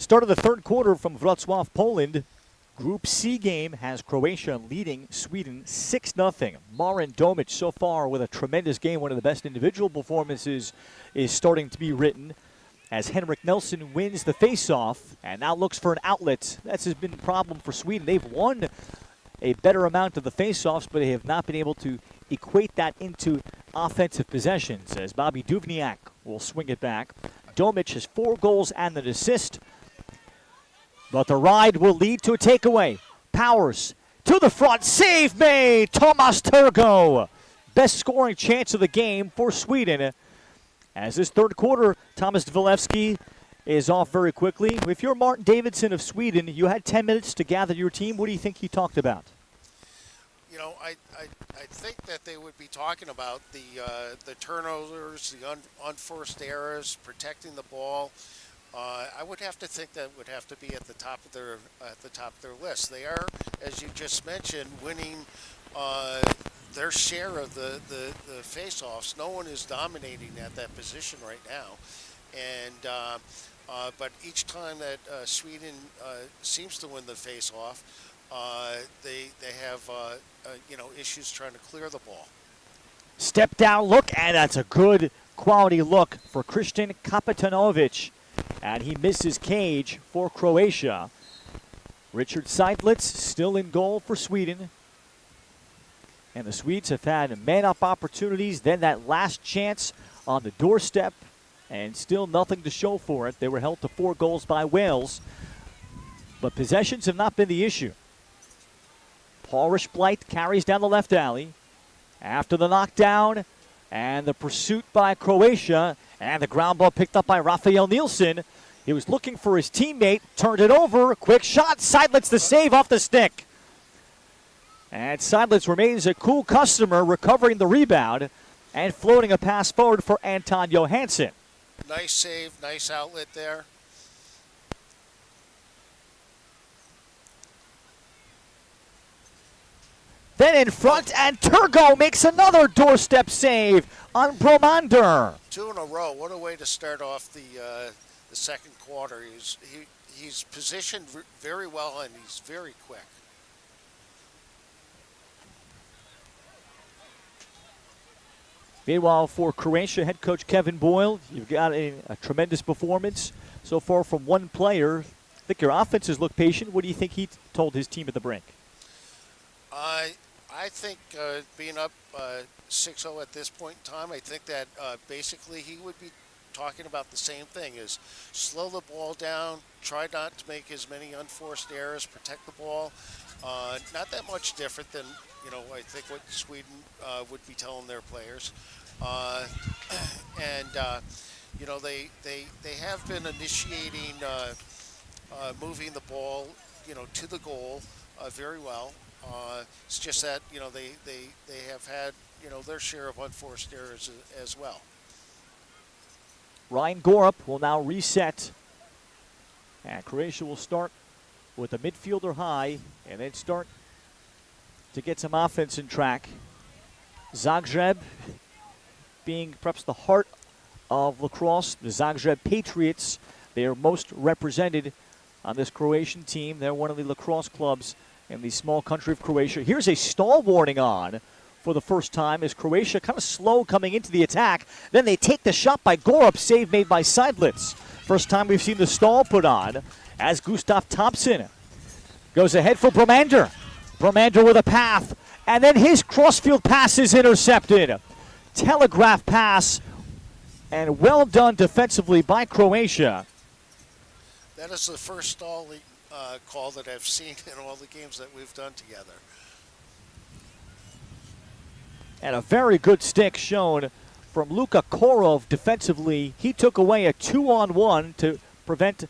Start of the third quarter from Wroclaw, Poland. Group C game has Croatia leading Sweden 6-0. Marin Domic so far with a tremendous game. One of the best individual performances is starting to be written as Henrik Nelson wins the faceoff and now looks for an outlet. That's been a problem for Sweden. They've won a better amount of the faceoffs, but they have not been able to equate that into offensive possessions as Bobby Duvniak will swing it back. Domic has 4 goals and an assist. But the ride will lead to a takeaway. Powers to the front. Save made. Tomas Turgo. Best scoring chance of the game for Sweden. As this third quarter, Thomas Dvalevski is off very quickly. If you're Martin Davidson of Sweden, you had 10 minutes to gather your team. What do you think he talked about? You know, I think that they would be talking about the turnovers, the unforced errors, protecting the ball. I would have to think that would have to be at the top of their list. They are, as you just mentioned, winning their share of the face-offs. No one is dominating at that position right now, and but each time that Sweden seems to win the face-off, they have issues trying to clear the ball. Step down look, and that's a good quality look for Christian Kapitanovic. And he misses cage for Croatia. Richard Seidlitz still in goal for Sweden. And the Swedes have had man-up opportunities, then that last chance on the doorstep, and still nothing to show for it. They were held to 4 goals by Wales. But possessions have not been the issue. Paul Rishblight carries down the left alley. After the knockdown and the pursuit by Croatia, and the ground ball picked up by Rafael Nielsen. He was looking for his teammate, turned it over, quick shot, Seidlitz the save off the stick. And Seidlitz remains a cool customer, recovering the rebound and floating a pass forward for Anton Johansson. Nice save, nice outlet there. Then in front, and Turgo makes another doorstep save on Bromander. 2 in a row. What a way to start off the second quarter. He's positioned very well, and he's very quick. Meanwhile, for Croatia head coach Kevin Boyle, you've got a tremendous performance so far from one player. I think your offenses look patient. What do you think he told his team at the break? I think being up 6-0 at this point in time, I think that basically he would be talking about the same thing, is slow the ball down, try not to make as many unforced errors, protect the ball. Not that much different than, I think what Sweden would be telling their players. They have been initiating moving the ball, to the goal very well. It's just that, they have had, their share of unforced errors as well. Ryan Gorup will now reset. And Croatia will start with a midfielder high and then start to get some offense in track. Zagreb being perhaps the heart of lacrosse. The Zagreb Patriots, they are most represented on this Croatian team. They're one of the lacrosse clubs in the small country of Croatia. Here's a stall warning on for the first time as Croatia kind of slow coming into the attack. Then they take the shot by Gorup, save made by Seidlitz. First time we've seen the stall put on as Gustav Thompson goes ahead for Bromander. Bromander with a path, and then his crossfield pass is intercepted. Telegraph pass, and well done defensively by Croatia. That is the first stalling call that I've seen in all the games that we've done together. And a very good stick shown from Luka Korov defensively. He took away a 2-on-1 to prevent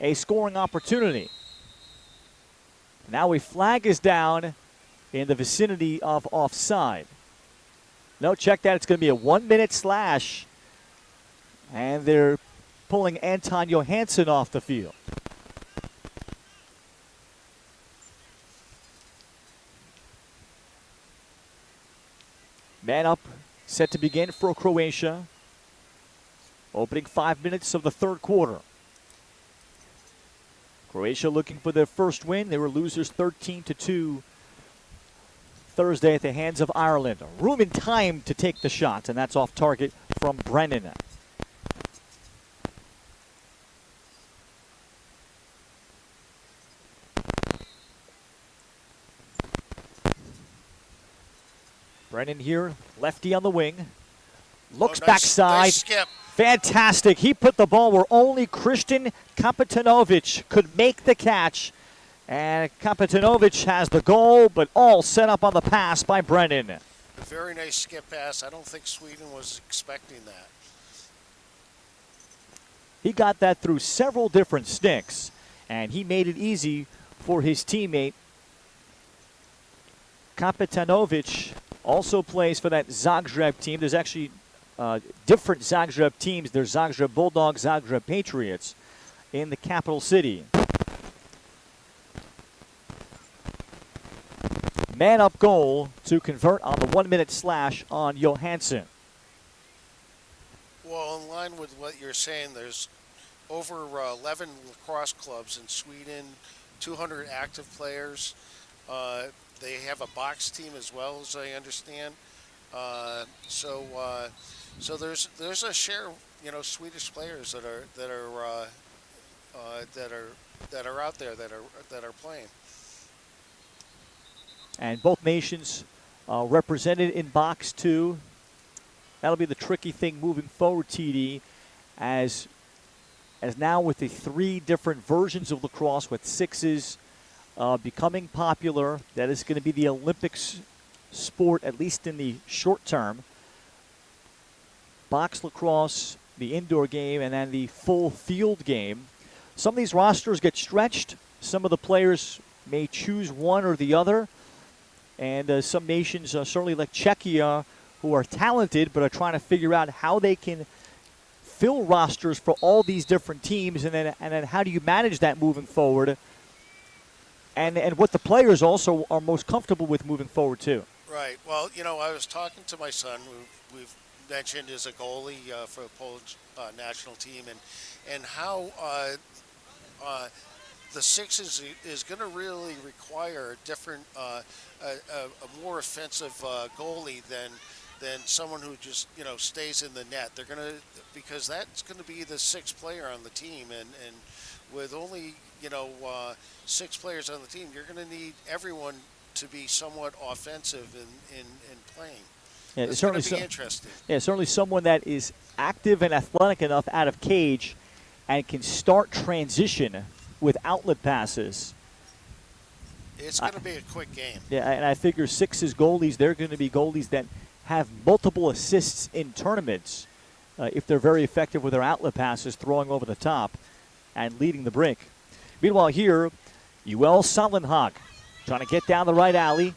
a scoring opportunity. Now a flag is down in the vicinity of offside. No, check that. It's going to be a 1-minute slash. And they're pulling Anton Johansson off the field. Man up, set to begin for Croatia. Opening 5 minutes of the third quarter. Croatia looking for their first win. They were losers 13-2 Thursday at the hands of Ireland. Room and time to take the shot, and that's off target from Brennan. Brennan here, lefty on the wing. Looks backside. Nice skip. Fantastic. He put the ball where only Christian Kapitanovic could make the catch. And Kapitanovic has the goal, but all set up on the pass by Brennan. Very nice skip pass. I don't think Sweden was expecting that. He got that through several different sticks, and he made it easy for his teammate. Kapitanovic also plays for that Zagreb team. There's actually different Zagreb teams. There's Zagreb Bulldogs, Zagreb Patriots in the capital city. Man-up goal to convert on the 1-minute slash on Johansson. Well, in line with what you're saying, there's over 11 lacrosse clubs in Sweden, 200 active players. They have a box team as well, as I understand. So there's a share, Swedish players that are out there that are playing. And both nations represented in box 2. That'll be the tricky thing moving forward, TD, as now with the 3 different versions of lacrosse with sixes becoming popular. That is going to be the Olympics sport, at least in the short term. Box lacrosse, the indoor game, and then the full field game. Some of these rosters get stretched. Some of the players may choose one or the other. And some nations, certainly like Czechia, who are talented but are trying to figure out how they can fill rosters for all these different teams, and then how do you manage that moving forward, and what the players also are most comfortable with moving forward too. Right. Well, I was talking to my son, who we've mentioned is a goalie for the Polish national team, and how the sixes is going to really require a different, a more offensive goalie than someone who just stays in the net. They're going to, because that's going to be the sixth player on the team, and with only 6 players on the team, you're going to need everyone to be somewhat offensive in playing. Yeah, it's going to be interesting. Yeah, certainly someone that is active and athletic enough out of cage and can start transition with outlet passes. It's going to be a quick game. Yeah, and I figure sixes goalies, they're going to be goalies that have multiple assists in tournaments if they're very effective with their outlet passes, throwing over the top and leading the break. Meanwhile here, UL Salenhag trying to get down the right alley.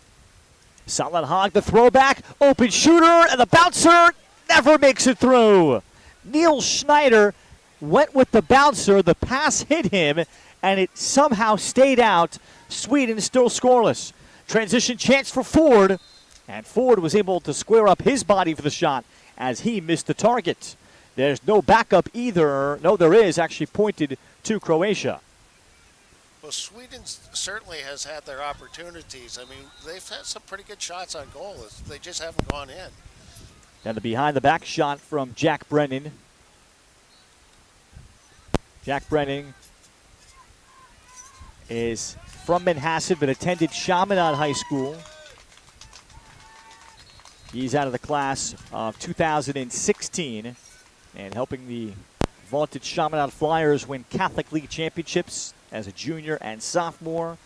Salenhag, the throwback, open shooter, and the bouncer never makes it through. Neil Schneider went with the bouncer. The pass hit him, and it somehow stayed out. Sweden still scoreless. Transition chance for Ford, and Ford was able to square up his body for the shot as he missed the target. There's no backup either. No, there is, actually pointed to Croatia. Well, Sweden certainly has had their opportunities. I mean, they've had some pretty good shots on goal. They just haven't gone in. And the behind-the-back shot from Jack Brennan. Jack Brennan is from Manhasset but attended Chaminade High School. He's out of the class of 2016 and helping the vaunted Chaminade Flyers win Catholic League championships as a junior and sophomore,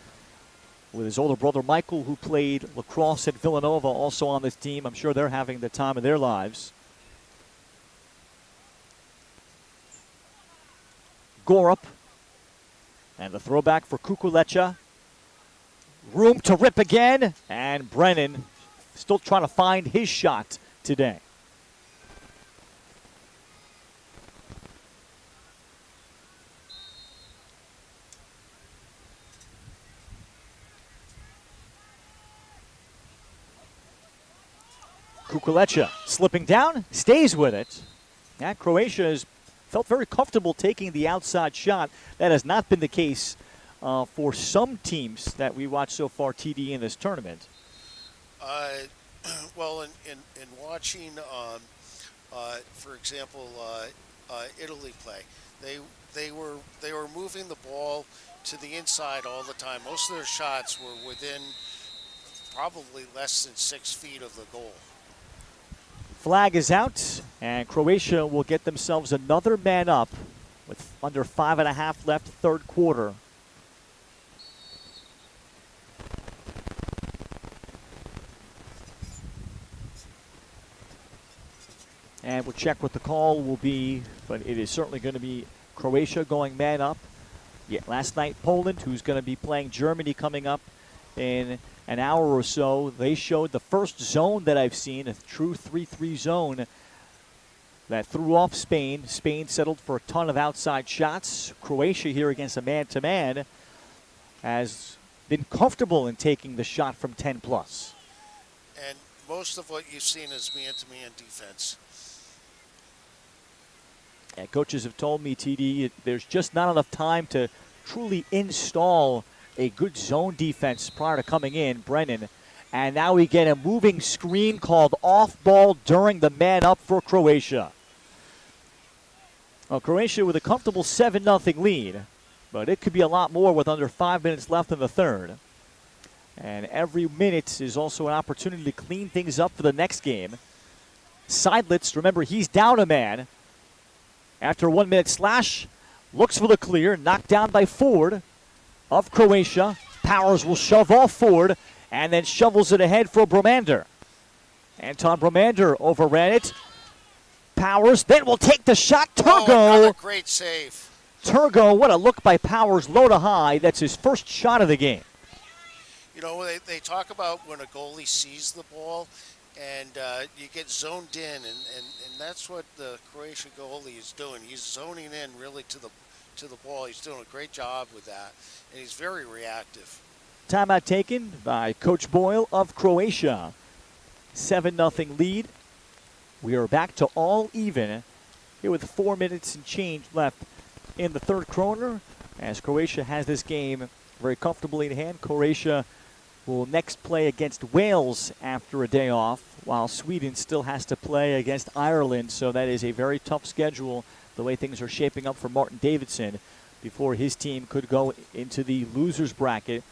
with his older brother Michael, who played lacrosse at Villanova, also on this team. I'm sure they're having the time of their lives. Gorup, and the throwback for Kukulecha. Room to rip again, and Brennan still trying to find his shot today. Kukulecha slipping down, stays with it. Croatia has felt very comfortable taking the outside shot. That has not been the case for some teams that we watched so far, TD, in this tournament. Well, in watching, for example, Italy play, they were moving the ball to the inside all the time. Most of their shots were within probably less than 6 feet of the goal. Flag is out, and Croatia will get themselves another man up with under 5.5 left, third quarter. And we'll check what the call will be, but it is certainly going to be Croatia going man up. Yeah, last night, Poland, who's going to be playing Germany coming up in an hour or so. They showed the first zone that I've seen, a true 3-3 zone that threw off Spain. Spain settled for a ton of outside shots. Croatia here against a man-to-man has been comfortable in taking the shot from 10 plus. And most of what you've seen is man-to-man defense. And coaches have told me, TD, there's just not enough time to truly install a good zone defense prior to coming in, Brennan. And now we get a moving screen called off ball during the man up for Croatia. Well, Croatia with a comfortable 7-0 lead, but it could be a lot more with under 5 minutes left in the third. And every minute is also an opportunity to clean things up for the next game. Seidlitz, remember, he's down a man. After a 1 minute slash, looks for the clear, knocked down by Ford of Croatia. Powers will shove off Ford and then shovels it ahead for Bromander. Anton Bromander overran it. Powers then will take the shot. Turgo. Oh, what a great save. Turgo, what a look by Powers, low to high. That's his first shot of the game. You know, they talk about when a goalie sees the ball and you get zoned in, and that's what the Croatian goalie is doing. He's zoning in really to the ball. He's doing a great job with that, and he's very reactive. Timeout taken by Coach Boyle of Croatia. 7-0 lead. We are back to all even here with 4 minutes and change left in the third quarter as Croatia has this game very comfortably in hand. Croatia will next play against Wales after a day off, while Sweden still has to play against Ireland. So that is a very tough schedule, the way things are shaping up for Martin Davidson, before his team could go into the losers bracket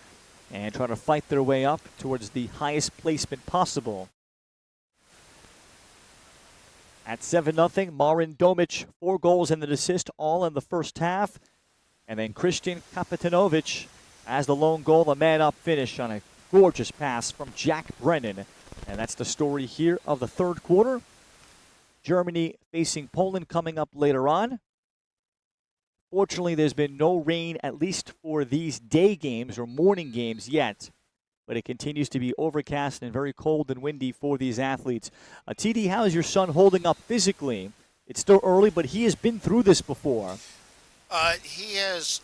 and try to fight their way up towards the highest placement possible. At 7-0, Marin Domic, 4 goals and an assist, all in the first half. And then Christian Kapitanovic as the lone goal, a man-up finish on a gorgeous pass from Jack Brennan. And that's the story here of the third quarter. Germany facing Poland coming up later on. Fortunately, there's been no rain, at least for these day games or morning games yet. But it continues to be overcast and very cold and windy for these athletes. TD, how is your son holding up physically? It's still early, but he has been through this before. He has.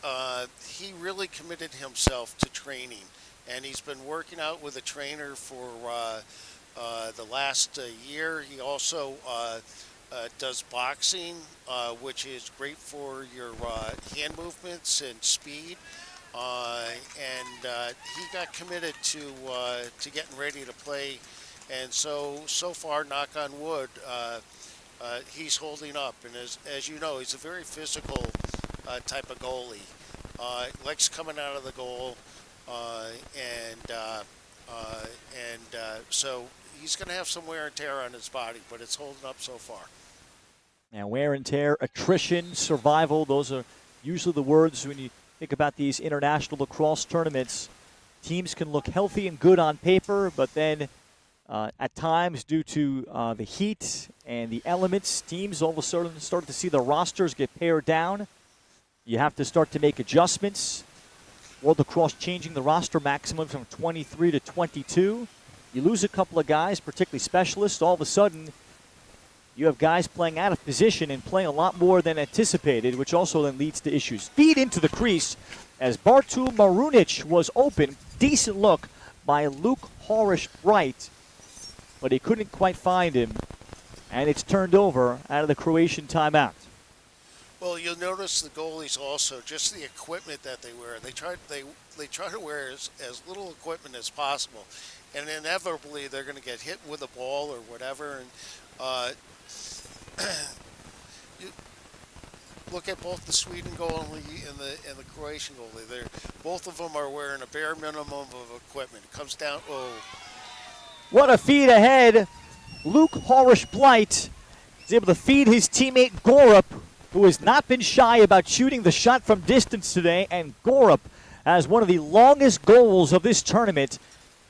He really committed himself to training, and he's been working out with a trainer for the last year. He also does boxing, which is great for your hand movements and speed. And he got committed to getting ready to play, and so far, knock on wood, he's holding up. And as you know, he's a very physical type of goalie. Likes coming out of the goal, so he's going to have some wear and tear on his body, but it's holding up so far. Now, wear and tear, attrition, survival, those are usually the words when you think about these international lacrosse tournaments. Teams can look healthy and good on paper, but then at times, due to the heat and the elements, teams all of a sudden start to see the rosters get pared down. You have to start to make adjustments. World Lacrosse changing the roster maximum from 23 to 22. You lose a couple of guys, particularly specialists, all of a sudden you have guys playing out of position and playing a lot more than anticipated, which also then leads to issues. Feed into the crease as Bartul Marunic was open. Decent look by Luke Horish-Bright, but he couldn't quite find him, and it's turned over out of the Croatian timeout. Well, you'll notice the goalies also just the equipment that they wear. They try to wear as little equipment as possible, and inevitably they're going to get hit with a ball or whatever. And uh, you look at both the Sweden goalie and the Croatian goalie. They're both of them are wearing a bare minimum of equipment. It comes down. Oh, What a feed ahead. Luke Horish-Blight is able to feed his teammate Gorup, who has not been shy about shooting the shot from distance today. And Gorup has one of the longest goals of this tournament.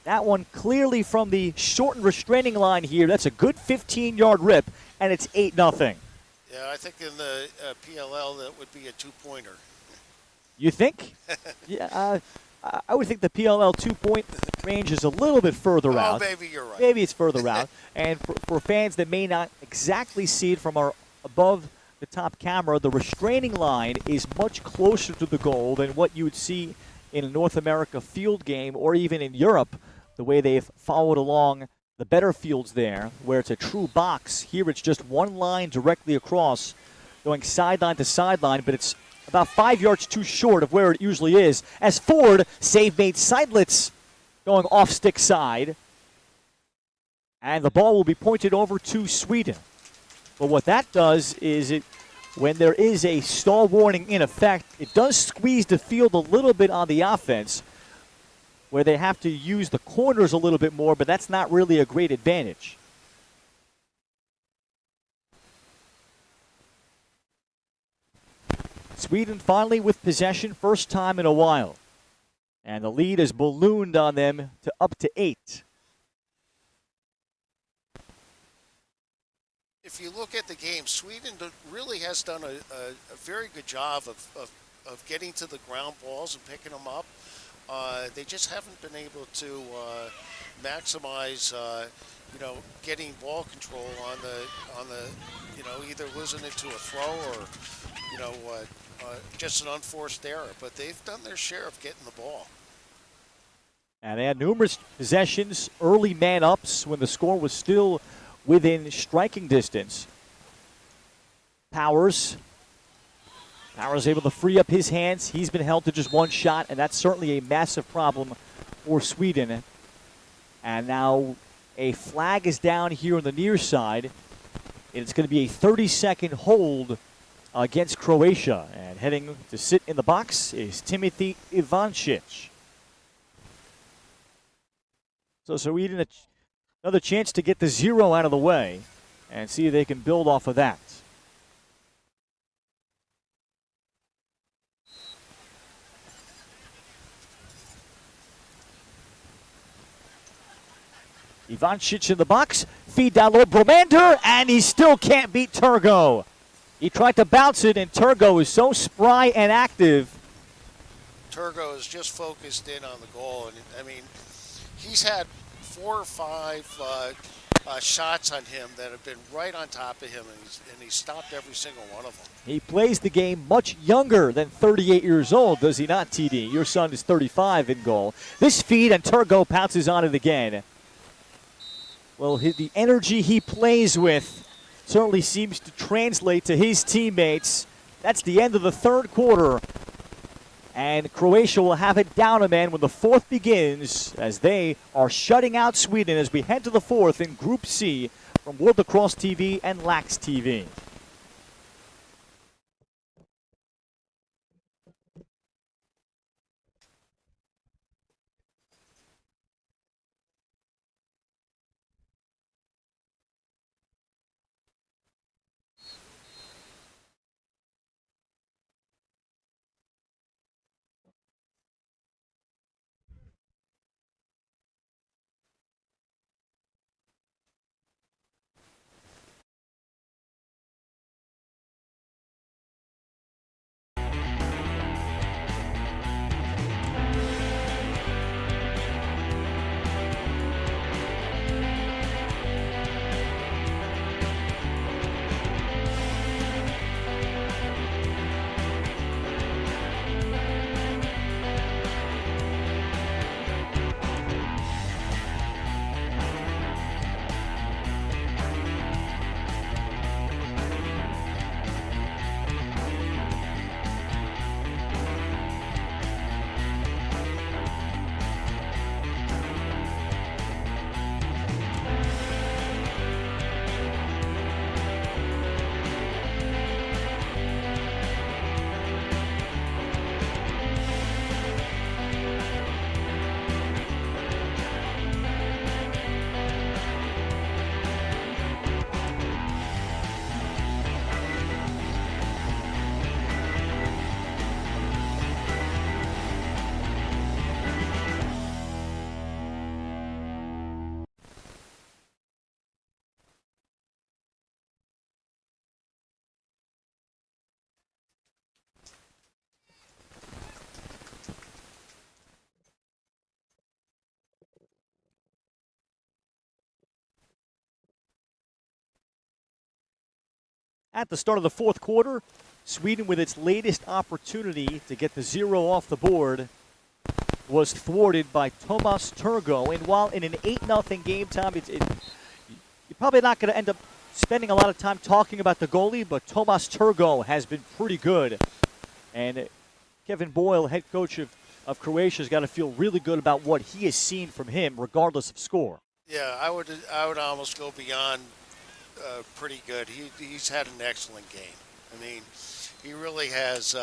That one clearly from the shortened restraining line here. That's a good 15-yard rip, and it's 8-0. yeah, I think in the PLL that would be a two-pointer. You think? Yeah, I would think the PLL two-point range is a little bit further out. Oh, maybe you're right. Maybe it's further out. And for fans that may not exactly see it from our above the top camera, the restraining line is much closer to the goal than what you would see in a North America field game or even in Europe, the way they've followed along the better fields there, where it's a true box. Here it's just one line directly across, going sideline to sideline, but it's about 5 yards too short of where it usually is. As Ford save made Seidlitz going off stick side. And the ball will be pointed over to Sweden. But what that does is when there is a stall warning in effect, it does squeeze the field a little bit on the offense, where they have to use the corners a little bit more, but that's not really a great advantage. Sweden finally with possession, first time in a while. And the lead is ballooned on them to up to 8. If you look at the game, Sweden really has done a very good job of getting to the ground balls and picking them up. They just haven't been able to maximize, getting ball control on the, either losing it to a throw or, just an unforced error. But they've done their share of getting the ball. And they had numerous possessions, early man-ups when the score was still within striking distance. Powers able to free up his hands. He's been held to just one shot, and that's certainly a massive problem for Sweden. And now a flag is down here on the near side. It's going to be a 30-second hold against Croatia. And heading to sit in the box is Timothy Ivancic. So Sweden, another chance to get the 0 out of the way and see if they can build off of that. Ivancic in the box, feed down low, Bromander, and he still can't beat Turgo. He tried to bounce it, and Turgo is so spry and active. Turgo is just focused in on the goal, and I mean, he's had 4 or 5 shots on him that have been right on top of him, and he's stopped every single one of them. He plays the game much younger than 38 years old, does he not, TD? Your son is 35 in goal. This feed, and Turgo pounces on it again. Well, the energy he plays with certainly seems to translate to his teammates. That's the end of the third quarter. And Croatia will have it down a man when the fourth begins, as they are shutting out Sweden as we head to the fourth in Group C from World Lacrosse TV and Lax TV. At the start of the fourth quarter, Sweden, with its latest opportunity to get the 0 off the board, was thwarted by Tomas Turgo. And while in an 8-0 game time, you're probably not going to end up spending a lot of time talking about the goalie, but Tomas Turgo has been pretty good. And Kevin Boyle, head coach of Croatia, has got to feel really good about what he has seen from him, regardless of score. Yeah, I would almost go beyond pretty good. He's had an excellent game. I mean, he really has.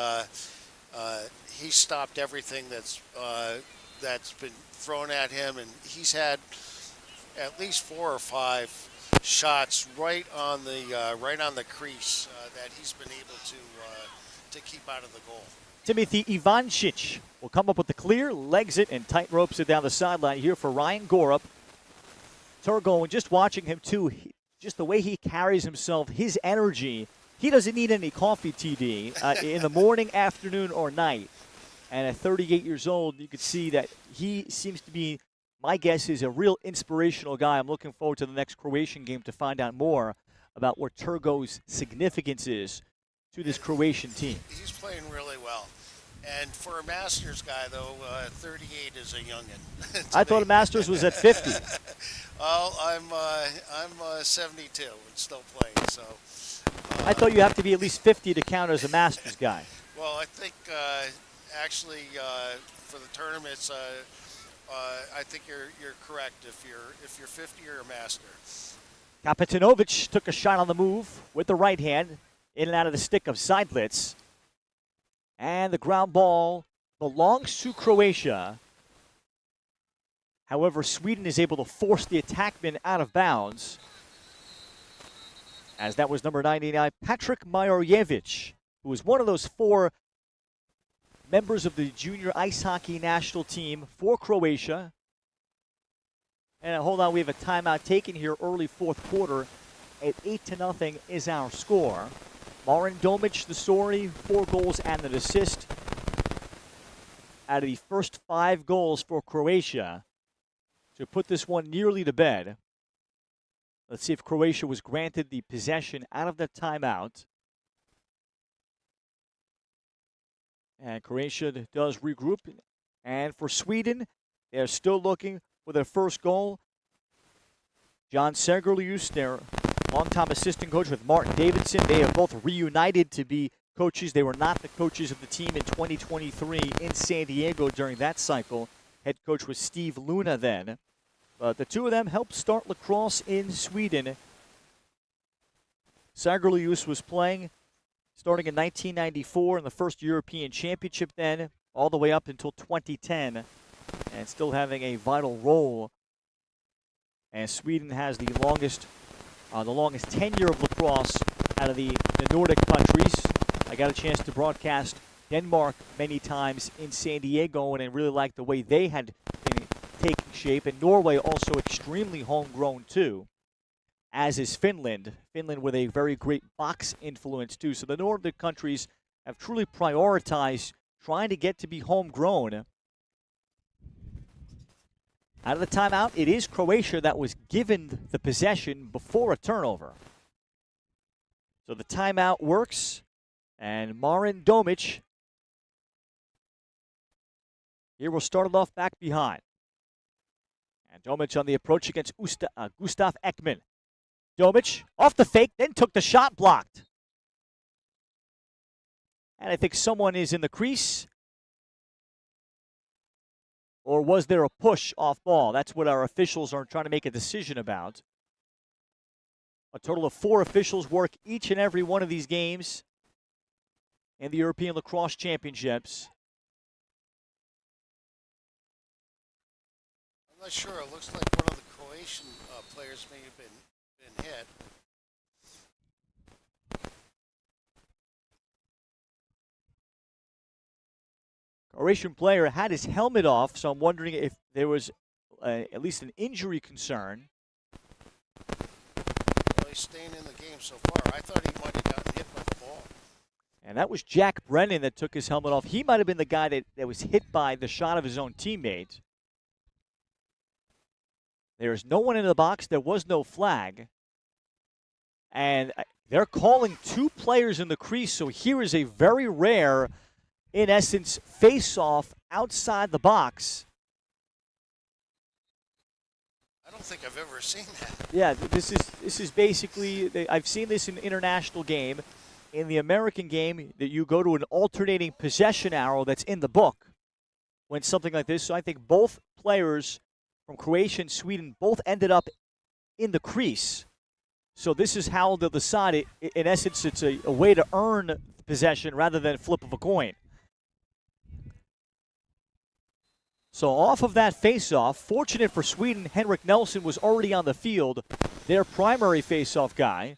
He stopped everything that's been thrown at him, and he's had at least 4 or 5 shots right on the crease that he's been able to keep out of the goal. Timothy Ivancic will come up with the clear, legs it, and tight ropes it down the sideline here for Ryan Gorup. Turgo, and just watching him too, just the way he carries himself, his energy, he doesn't need any coffee, TD, in the morning, afternoon, or night. And at 38 years old, you could see that he seems to be, my guess is, a real inspirational guy. I'm looking forward to the next Croatian game to find out more about what Turgo's significance is to this Croatian team. He's playing really well. And for a Masters guy, though, 38 is a youngin. I thought a Masters was at 50. Well, I'm 72 and still playing, so. I thought you have to be at least 50 to count as a Masters guy. Well, I think actually for the tournaments, I think you're correct. If you're 50, you're a master. Kapetanovic took a shot on the move with the right hand, in and out of the stick of Seidlitz. And the ground ball belongs to Croatia. However, Sweden is able to force the attackman out of bounds, as that was number 99, Patrick Majerjevic, who was one of those 4 members of the junior ice hockey national team for Croatia. And hold on, we have a timeout taken here early fourth quarter. At 8-0 is our score. Marin Domic, the story, 4 goals and an assist out of the first 5 goals for Croatia to put this one nearly to bed. Let's see if Croatia was granted the possession out of that timeout. And Croatia does regroup. And for Sweden, they're still looking for their first goal. John Segerlius, their longtime assistant coach with Martin Davidson. They have both reunited to be coaches. They were not the coaches of the team in 2023 in San Diego during that cycle. Head coach was Steve Luna then. But the two of them helped start lacrosse in Sweden. Segerlius was playing starting in 1994 in the first European Championship then, all the way up until 2010, and still having a vital role. And Sweden has the longest tenure of lacrosse out of the Nordic countries. I got a chance to broadcast Denmark many times in San Diego, and I really liked the way they had been taking shape. And Norway also extremely homegrown too, as is Finland. Finland with a very great box influence too. So the Nordic countries have truly prioritized trying to get to be homegrown. Out of the timeout, it is Croatia that was given the possession before a turnover. So the timeout works, and Marin Domic here will start it off back behind. And Domic on the approach against Gustav Ekman. Domic off the fake, then took the shot, blocked. And I think someone is in the crease. Or was there a push off ball? That's what our officials are trying to make a decision about. A total of 4 officials work each and every one of these games in the European Lacrosse Championships. I'm not sure. It looks like one of the Croatian players may have been hit. Croatian player had his helmet off, so I'm wondering if there was at least an injury concern. Well, he's staying in the game so far. I thought he might have gotten hit by the ball. And that was Jack Brennan that took his helmet off. He might have been the guy that was hit by the shot of his own teammate. There is no one in the box. There was no flag. And they're calling 2 players in the crease, so here is a very rare, in essence, face-off outside the box. I don't think I've ever seen that. Yeah, this is basically, I've seen this in the international game. In the American game, that you go to an alternating possession arrow that's in the book when something like this. So I think both players from Croatia and Sweden both ended up in the crease. So this is how they'll decide it. In essence, it's a way to earn possession rather than flip of a coin. So off of that face-off, fortunate for Sweden, Henrik Nelson was already on the field, their primary face-off guy,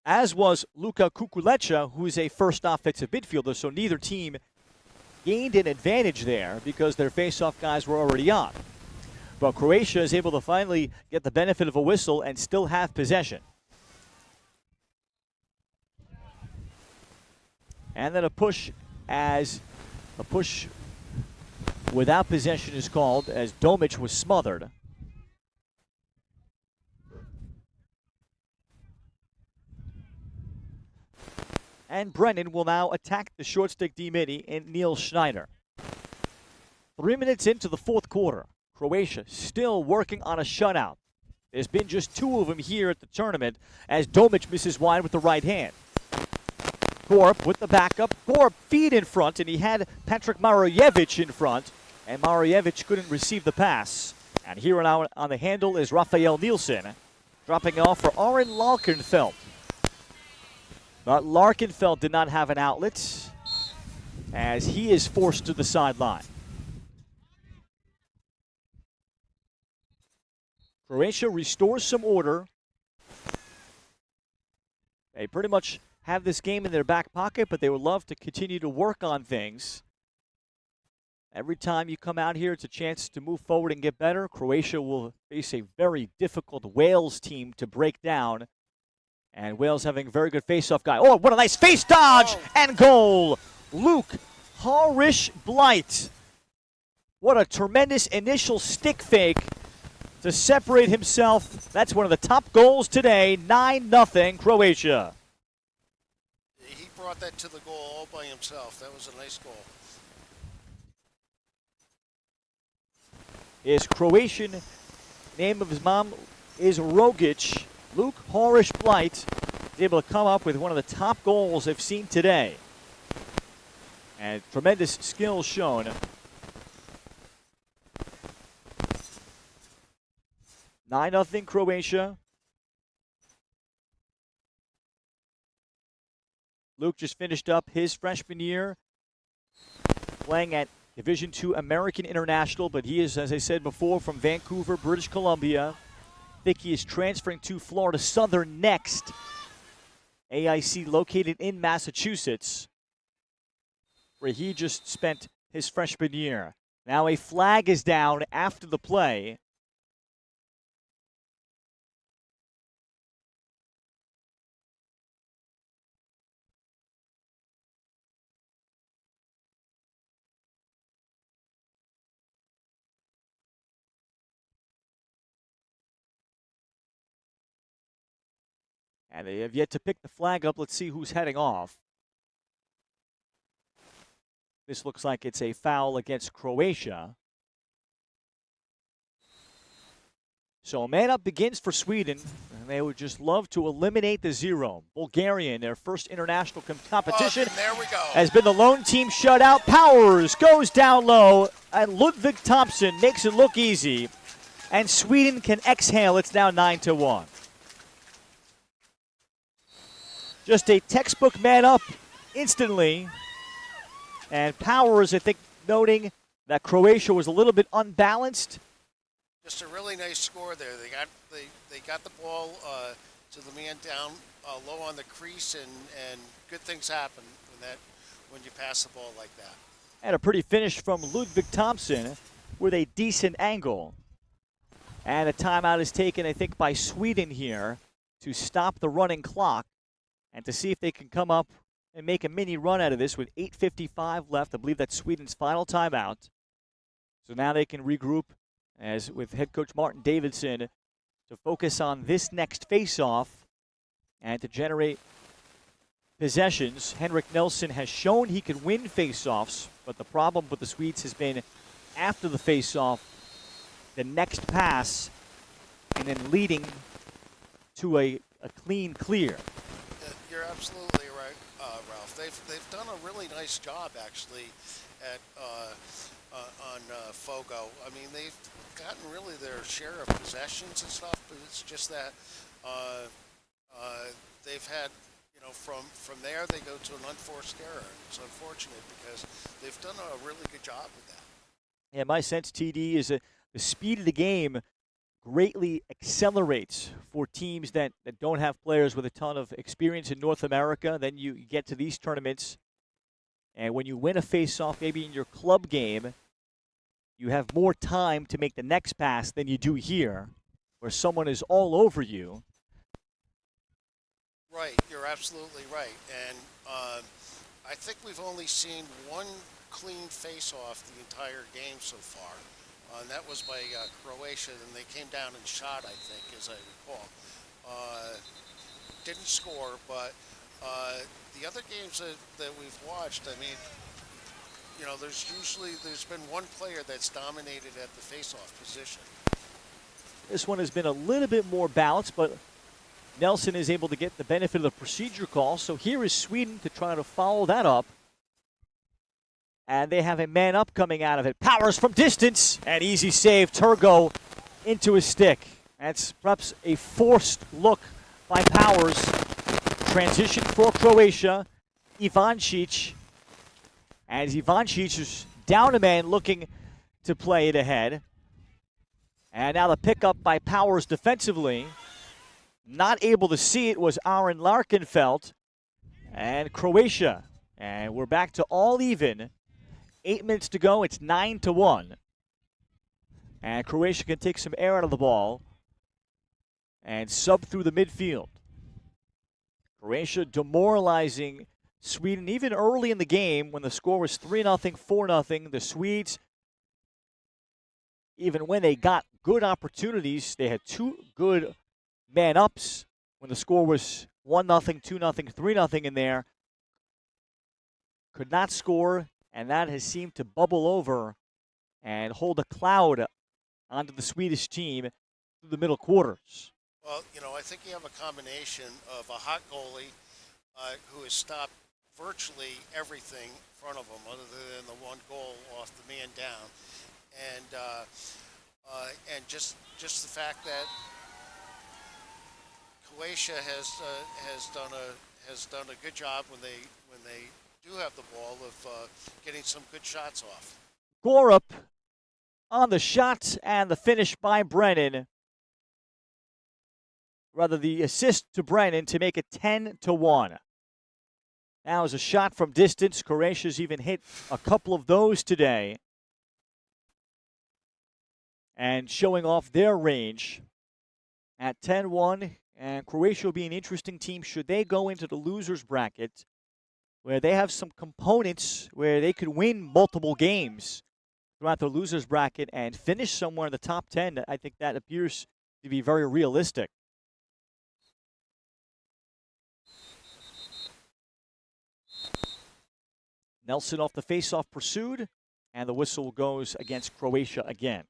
as was Luka Kukulecha, who is a first offensive midfielder, so neither team gained an advantage there because their face-off guys were already on. But Croatia is able to finally get the benefit of a whistle and still have possession. And then a push without possession is called as Domic was smothered. And Brennan will now attack the short stick D-mini in Neil Schneider. 3 minutes into the fourth quarter. Croatia still working on a shutout. There's been just 2 of them here at the tournament as Domic misses wide with the right hand. Gorp with the backup. Gorp feed in front, and he had Patrick Marojevic in front, and Marojevic couldn't receive the pass. And here now on the handle is Rafael Nielsen, dropping off for Aron Larkenfeld. But Larkenfeld did not have an outlet as he is forced to the sideline. Croatia restores some order. They pretty much have this game in their back pocket, but they would love to continue to work on things. Every time you come out here, it's a chance to move forward and get better. Croatia will face a very difficult Wales team to break down. And Wales having a very good face-off guy. Oh, what a nice face dodge and goal. Luke Harish Blight. What a tremendous initial stick fake to separate himself. That's one of the top goals today. 9-0 Croatia. He brought that to the goal all by himself. That was a nice goal. His Croatian name of his mom is Rogic. Luke Harish Blight is able to come up with one of the top goals I've seen today. And tremendous skill shown. 9-0 Croatia. Luke just finished up his freshman year playing at Division II American International, but he is, as I said before, from Vancouver, British Columbia. I think he is transferring to Florida Southern next. AIC located in Massachusetts, where he just spent his freshman year. Now a flag is down after the play. And they have yet to pick the flag up. Let's see who's heading off. This looks like it's a foul against Croatia. So a man up begins for Sweden, and they would just love to eliminate the zero. Bulgaria, in their first international competition, there we go. has been the lone team shut out. Powers goes down low, and Ludvig Thompson makes it look easy. And Sweden can exhale. It's now 9-1. Just a textbook man up instantly. And Powers, I think, noting that Croatia was a little bit unbalanced. Just a really nice score there. They got the ball to the man down low on the crease, and good things happen when you pass the ball like that. And a pretty finish from Ludvig Thompson with a decent angle. And a timeout is taken, I think, by Sweden here to stop the running clock and to see if they can come up and make a mini run out of this with 8:55 left. I believe that's Sweden's final timeout. So now they can regroup as with head coach Martin Davidson to focus on this next face-off and to generate possessions. Henrik Nelson has shown he can win face-offs, but the problem with the Swedes has been after the face-off, the next pass, and then leading to a clean clear. You're absolutely right, Ralph. They've done a really nice job actually at on Fogo. I mean, they've gotten really their share of possessions and stuff, but it's just that they've had, you know, from there they go to an unforced error. It's unfortunate because they've done a really good job with that. Yeah, my sense, TD, is that the speed of the game greatly accelerates for teams that don't have players with a ton of experience in North America. Then you get to these tournaments, and when you win a face-off, maybe in your club game, you have more time to make the next pass than you do here, where someone is all over you. Right, you're absolutely right. And I think we've only seen one clean face-off the entire game so far. And that was by Croatia, and they came down and shot, I think, as I recall. Didn't score, but the other games that we've watched, I mean, you know, there's been one player that's dominated at the face-off position. This one has been a little bit more balanced, but Nelson is able to get the benefit of the procedure call. So here is Sweden to try to follow that up. And they have a man up coming out of it. Powers from distance. And easy save. Turgo into his stick. That's perhaps a forced look by Powers. Transition for Croatia. Ivancic. As Ivancic is down a man looking to play it ahead. And now the pickup by Powers defensively. Not able to see it was Aaron Larkenfeld. And Croatia. And we're back to all even. 8 minutes to go. It's 9-1. And Croatia can take some air out of the ball and sub through the midfield. Croatia demoralizing Sweden even early in the game when the score was 3-0, 4-0. The Swedes, even when they got good opportunities, they had two good man-ups when the score was 1-0, 2-0, 3-0 in there. Could not score. And that has seemed to bubble over and hold a cloud onto the Swedish team through the middle quarters. Well, you know, I think you have a combination of a hot goalie who has stopped virtually everything in front of him other than the one goal off the man down. And just the fact that Croatia has done a good job when they do have the ball of getting some good shots off. Gorup on the shot and the finish by Brennan. Rather, the assist to Brennan to make it 10-1. Now is a shot from distance. Croatia's even hit a couple of those today. And showing off their range at 10-1. And Croatia will be an interesting team should they go into the losers bracket, where they have some components where they could win multiple games throughout the losers bracket and finish somewhere in the top 10. I think that appears to be very realistic. Nelson off the faceoff pursued, and the whistle goes against Croatia again.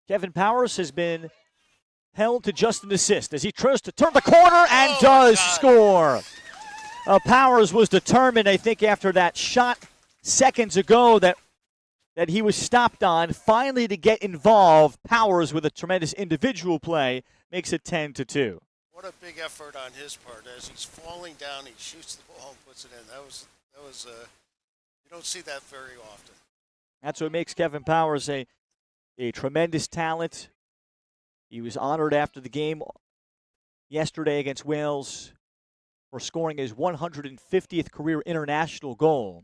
Kevin Powers has been held to just an assist as he tries to turn the corner and does score. Powers was determined, I think, after that shot seconds ago that he was stopped on, finally to get involved. Powers, with a tremendous individual play, makes it 10-2. What a big effort on his part. As he's falling down, he shoots the ball and puts it in. That was you don't see that very often. That's what makes Kevin Powers a tremendous talent. He was honored after the game yesterday against Wales for scoring his 150th career international goal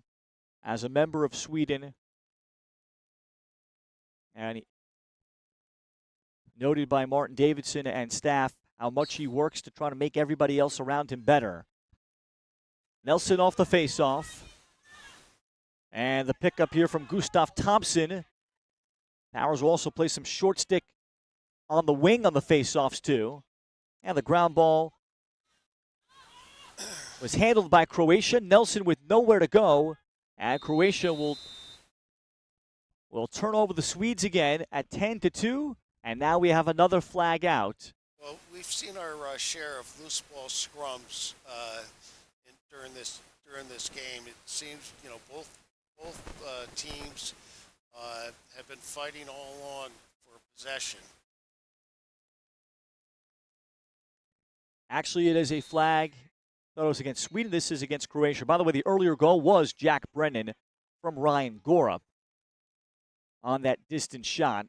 as a member of Sweden. And he, noted by Martin Davidson and staff how much he works to try to make everybody else around him better. Nelson off the faceoff. And the pickup here from Gustav Thompson. Powers will also play some short stick on the wing on the faceoffs too. And the ground ball was handled by Croatia. Nelson with nowhere to go. And Croatia will turn over the Swedes again at 10-2. And now we have another flag out. Well, we've seen our share of loose ball scrums during this game. It seems both teams have been fighting all along for possession. Actually, it is a flag. Thought it was against Sweden. This is against Croatia. By the way, the earlier goal was Jack Brennan from Ryan Gorup on that distance shot.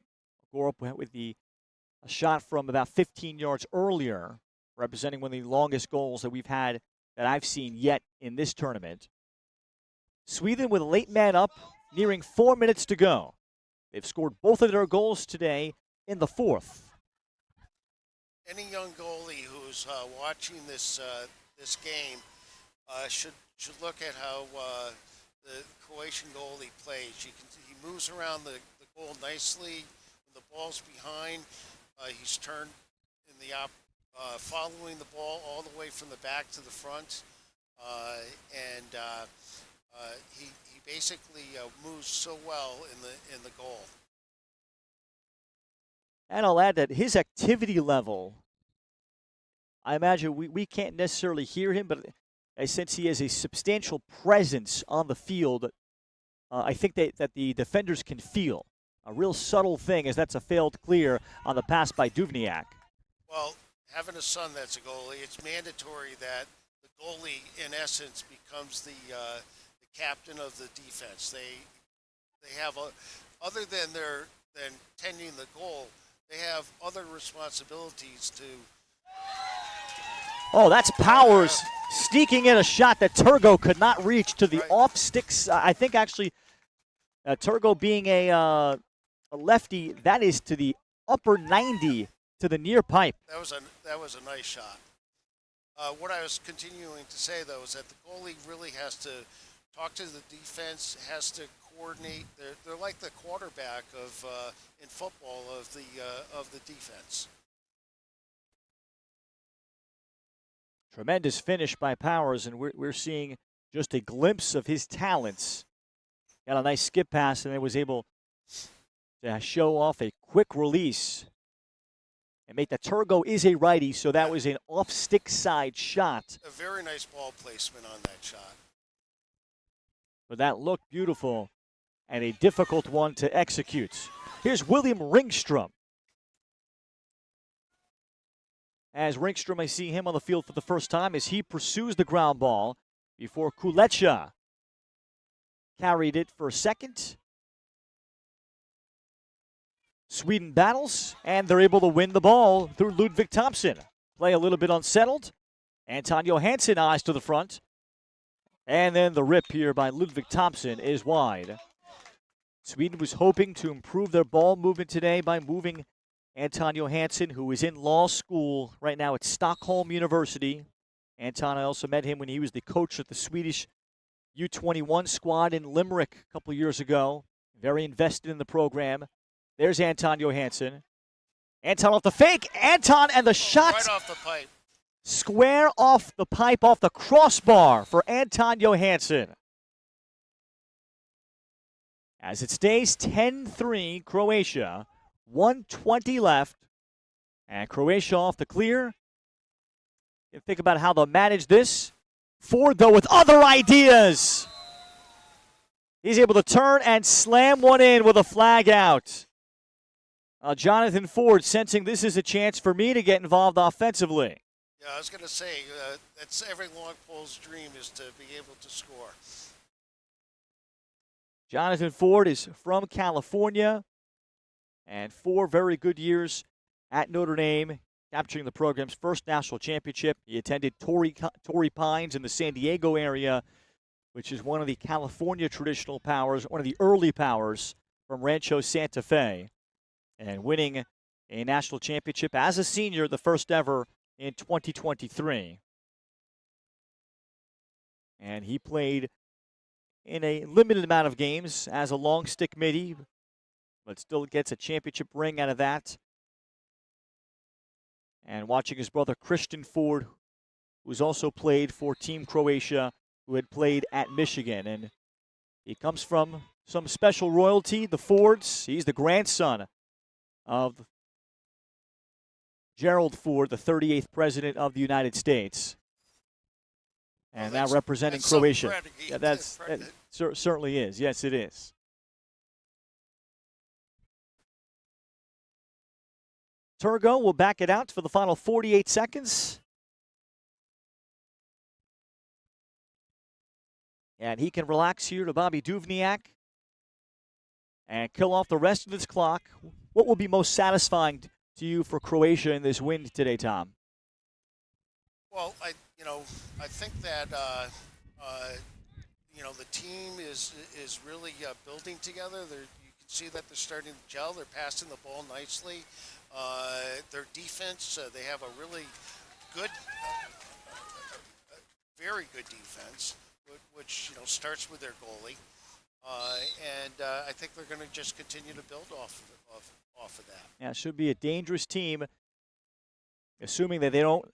Gorup went with a shot from about 15 yards earlier, representing one of the longest goals that we've had that I've seen yet in this tournament. Sweden with a late man up, nearing 4 minutes to go. They've scored both of their goals today in the fourth. Any young goalie who's watching this game should look at how the Croatian goalie plays. He moves around the goal nicely. When the ball's behind, he's turned in the following the ball all the way from the back to the front, and he basically moves so well in the goal. And I'll add that his activity level, I imagine we can't necessarily hear him, but since he has a substantial presence on the field, I think that the defenders can feel. A real subtle thing as that's a failed clear on the pass by Duvniak. Well, having a son that's a goalie, it's mandatory that the goalie, in essence, becomes the captain of the defense. They have other than tending the goal, they have other responsibilities to. Oh, that's Powers sneaking in a shot that Turgo could not reach to the off sticks. I think actually Turgo being a lefty, that is to the upper 90 to the near pipe. That was a nice shot. What I was continuing to say though is that the goalie really has to talk to the defense, has to coordinate. They're like the quarterback of in football of the defense. Tremendous finish by Powers, and we're seeing just a glimpse of his talents. Got a nice skip pass, and then was able to show off a quick release and make that. Turgo is a righty, so that was an off-stick side shot. A very nice ball placement on that shot. But that looked beautiful and a difficult one to execute. Here's William Ringstrom. As Ringstrom, I see him on the field for the first time as he pursues the ground ball before Kulecha carried it for a second. Sweden battles, and they're able to win the ball through Ludvig Thompson. Play a little bit unsettled. Anton Johansson eyes to the front. And then the rip here by Ludvig Thompson is wide. Sweden was hoping to improve their ball movement today by moving Anton Johansson, who is in law school right now at Stockholm University. Anton, I also met him when he was the coach of the Swedish U21 squad in Limerick a couple years ago. Very invested in the program. There's Anton Johansson. Anton off the fake. Anton and the shot. Right off the pipe. Square off the pipe, off the crossbar for Anton Johansson. As it stays 10-3, Croatia. 1:20 left. And Croatia off the clear. You think about how they'll manage this. Ford, though, with other ideas. He's able to turn and slam one in with a flag out. Jonathan Ford sensing this is a chance for me to get involved offensively. Yeah, I was going to say, that's every long pole's dream is to be able to score. Jonathan Ford is from California, and 4 very good years at Notre Dame, capturing the program's first national championship. He attended Torrey Pines in the San Diego area, which is one of the California traditional powers, one of the early powers from Rancho Santa Fe, and winning a national championship as a senior, the first ever in 2023. And he played in a limited amount of games as a long stick midi, but still gets a championship ring out of that. And watching his brother Christian Ford, who's also played for Team Croatia, who had played at Michigan. And he comes from some special royalty, the Fords. He's the grandson of Gerald Ford, the 38th President of the United States. And now representing Croatia. Yeah, that certainly is. Yes, it is. Turgo will back it out for the final 48 seconds. And he can relax here to Bobby Duvniak and kill off the rest of this clock. What will be most satisfying to you for Croatia in this win today, Tom? Well, I think that the team is really building together. You can see that they're starting to gel. They're passing the ball nicely. Their defense, they have a really good, very good defense, which starts with their goalie, and I think they're going to just continue to build off of that. Yeah, it should be a dangerous team, assuming that they don't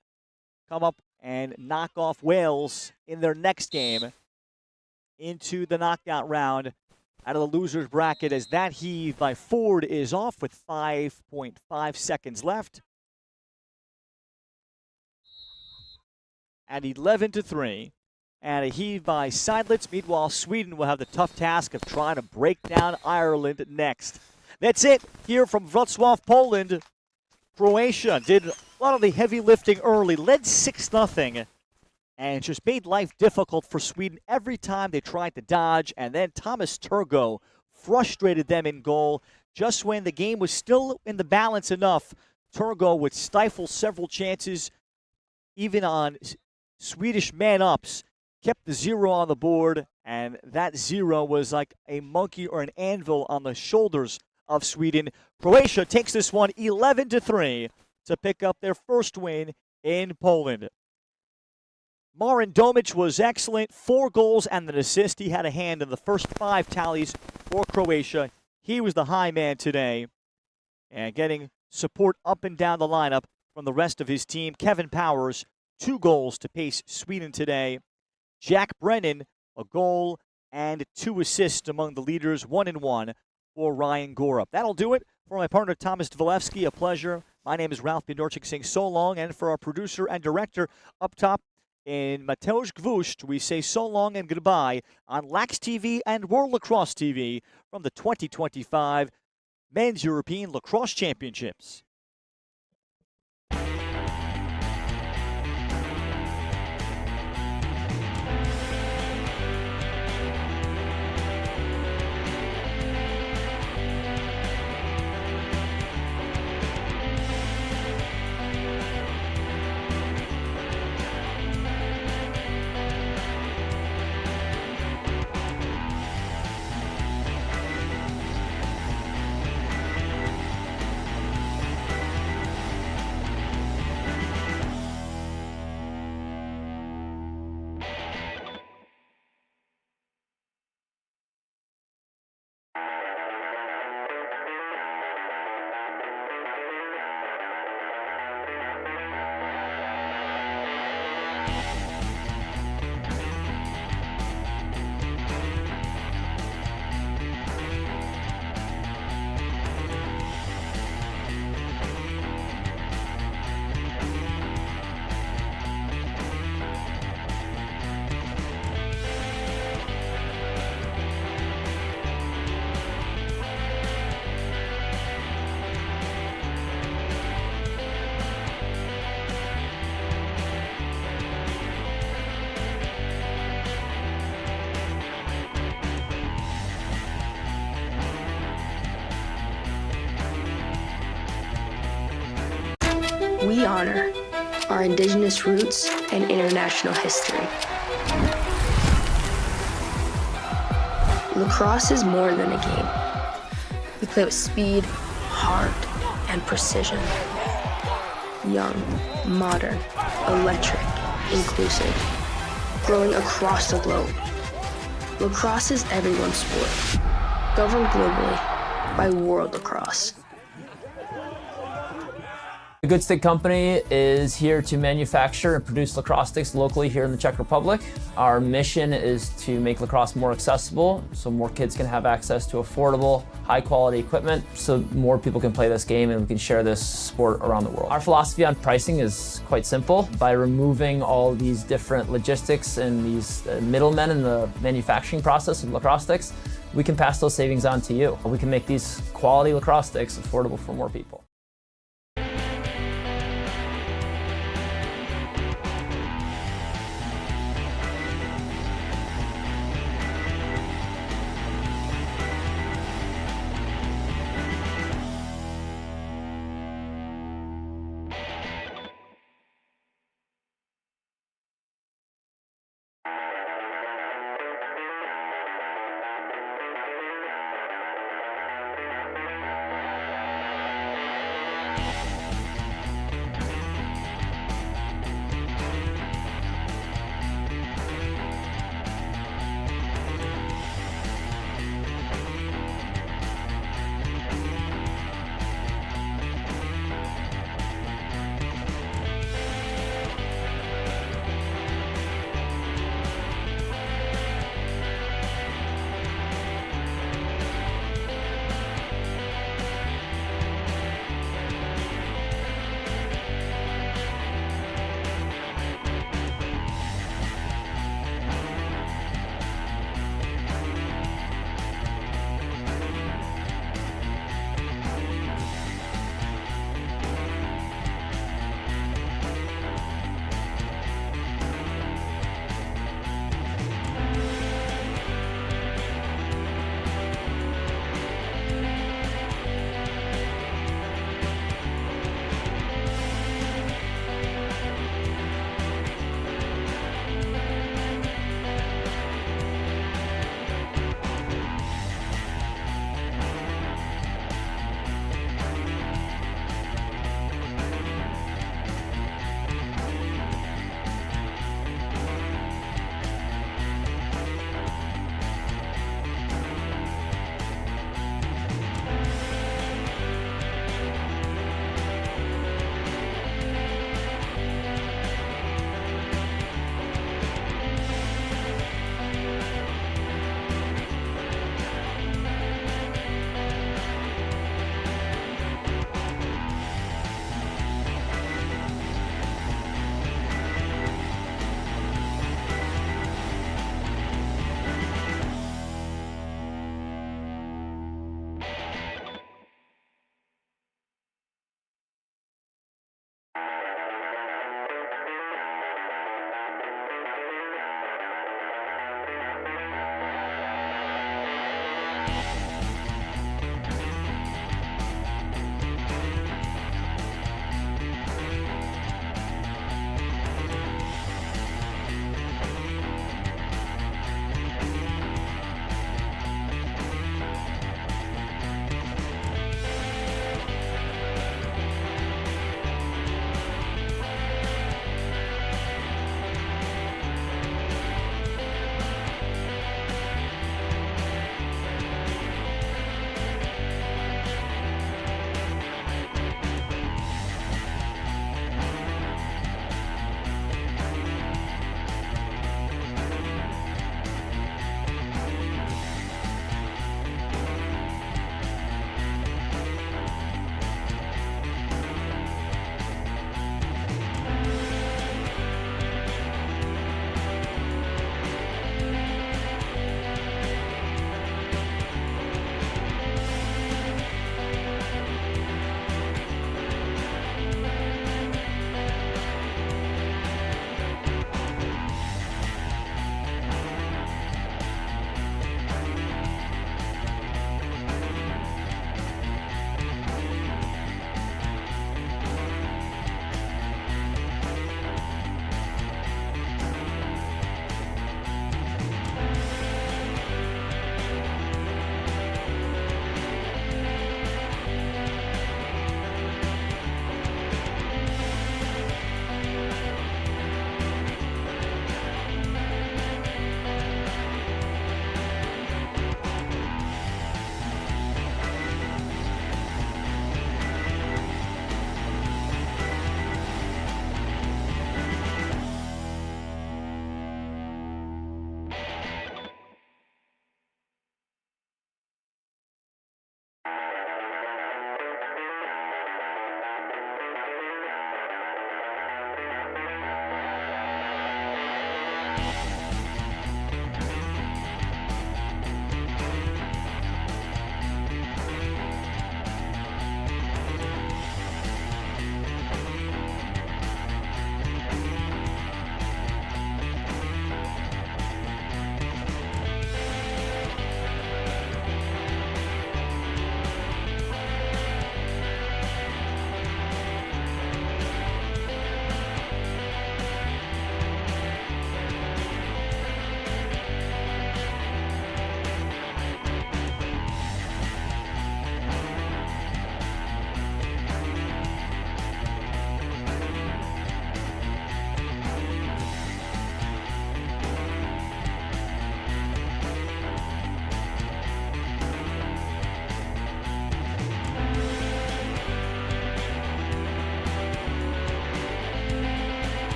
come up and knock off Wales in their next game into the knockout round out of the loser's bracket, as that heave by Ford is off with 5.5 seconds left. At 11-3. And a heave by Seidlitz. Meanwhile, Sweden will have the tough task of trying to break down Ireland next. That's it here from Wroclaw, Poland. Croatia did a lot of the heavy lifting early, led 6-0, and just made life difficult for Sweden every time they tried to dodge. And then Thomas Turgo frustrated them in goal. Just when the game was still in the balance enough, Turgo would stifle several chances, even on Swedish man-ups, kept the 0 on the board, and that 0 was like a monkey or an anvil on the shoulders of Sweden. Croatia takes this one 11-3 to pick up their first win in Poland. Marin Domic was excellent, 4 goals and an assist. He had a hand in the first 5 tallies for Croatia. He was the high man today, and getting support up and down the lineup from the rest of his team. Kevin Powers, 2 goals to pace Sweden today. Jack Brennan, a goal and 2 assists among the leaders, 1-1 for Ryan Gorup. That'll do it for my partner Thomas Dvalevsky. A pleasure. My name is Ralph Bendorchik saying so long, and for our producer and director up top in Mateusz Gwóźdź, we say so long and goodbye on Lax TV and World Lacrosse TV from the 2025 Men's European Lacrosse Championships. We honor our indigenous roots and international history. Lacrosse is more than a game. We play with speed, heart, and precision. Young, modern, electric, inclusive, growing across the globe. Lacrosse is everyone's sport, governed globally, by World Lacrosse. The Good Stick Company is here to manufacture and produce lacrosse sticks locally here in the Czech Republic. Our mission is to make lacrosse more accessible so more kids can have access to affordable, high-quality equipment so more people can play this game and we can share this sport around the world. Our philosophy on pricing is quite simple. By removing all these different logistics and these middlemen in the manufacturing process of lacrosse sticks, we can pass those savings on to you. We can make these quality lacrosse sticks affordable for more people.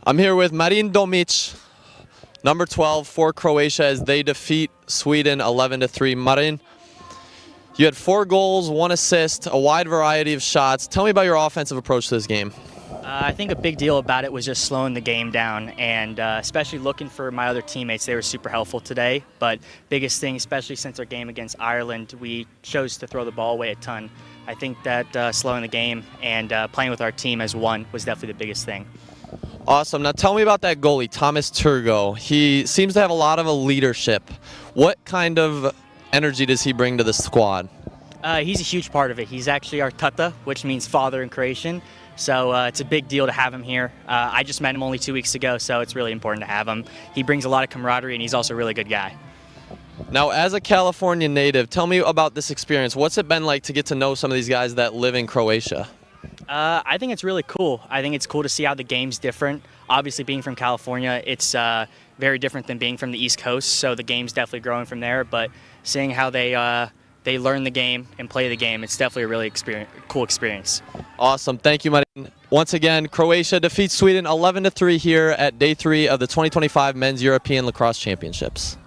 I'm here with Marin Domic, number 12 for Croatia, as they defeat Sweden 11-3. Marin, you had 4 goals, 1 assist, a wide variety of shots. Tell me about your offensive approach to this game. I think a big deal about it was just slowing the game down, and especially looking for my other teammates. They were super helpful today, but biggest thing, especially since our game against Ireland, we chose to throw the ball away a ton. I think that slowing the game and playing with our team as one was definitely the biggest thing. Awesome. Now tell me about that goalie, Thomas Turgo. He seems to have a lot of a leadership. What kind of energy does he bring to the squad? He's a huge part of it. He's actually our tata, which means father in Croatian. So it's a big deal to have him here. I just met him only 2 weeks ago, so it's really important to have him. He brings a lot of camaraderie, and he's also a really good guy. Now, as a California native, tell me about this experience. What's it been like to get to know some of these guys that live in Croatia? I think it's really cool. I think it's cool to see how the game's different. Obviously, being from California, it's very different than being from the East Coast, so the game's definitely growing from there. But seeing how they learn the game and play the game, it's definitely a really cool experience. Awesome. Thank you, Marin. Once again, Croatia defeats Sweden 11-3 here at day 3 of the 2025 Men's European Lacrosse Championships.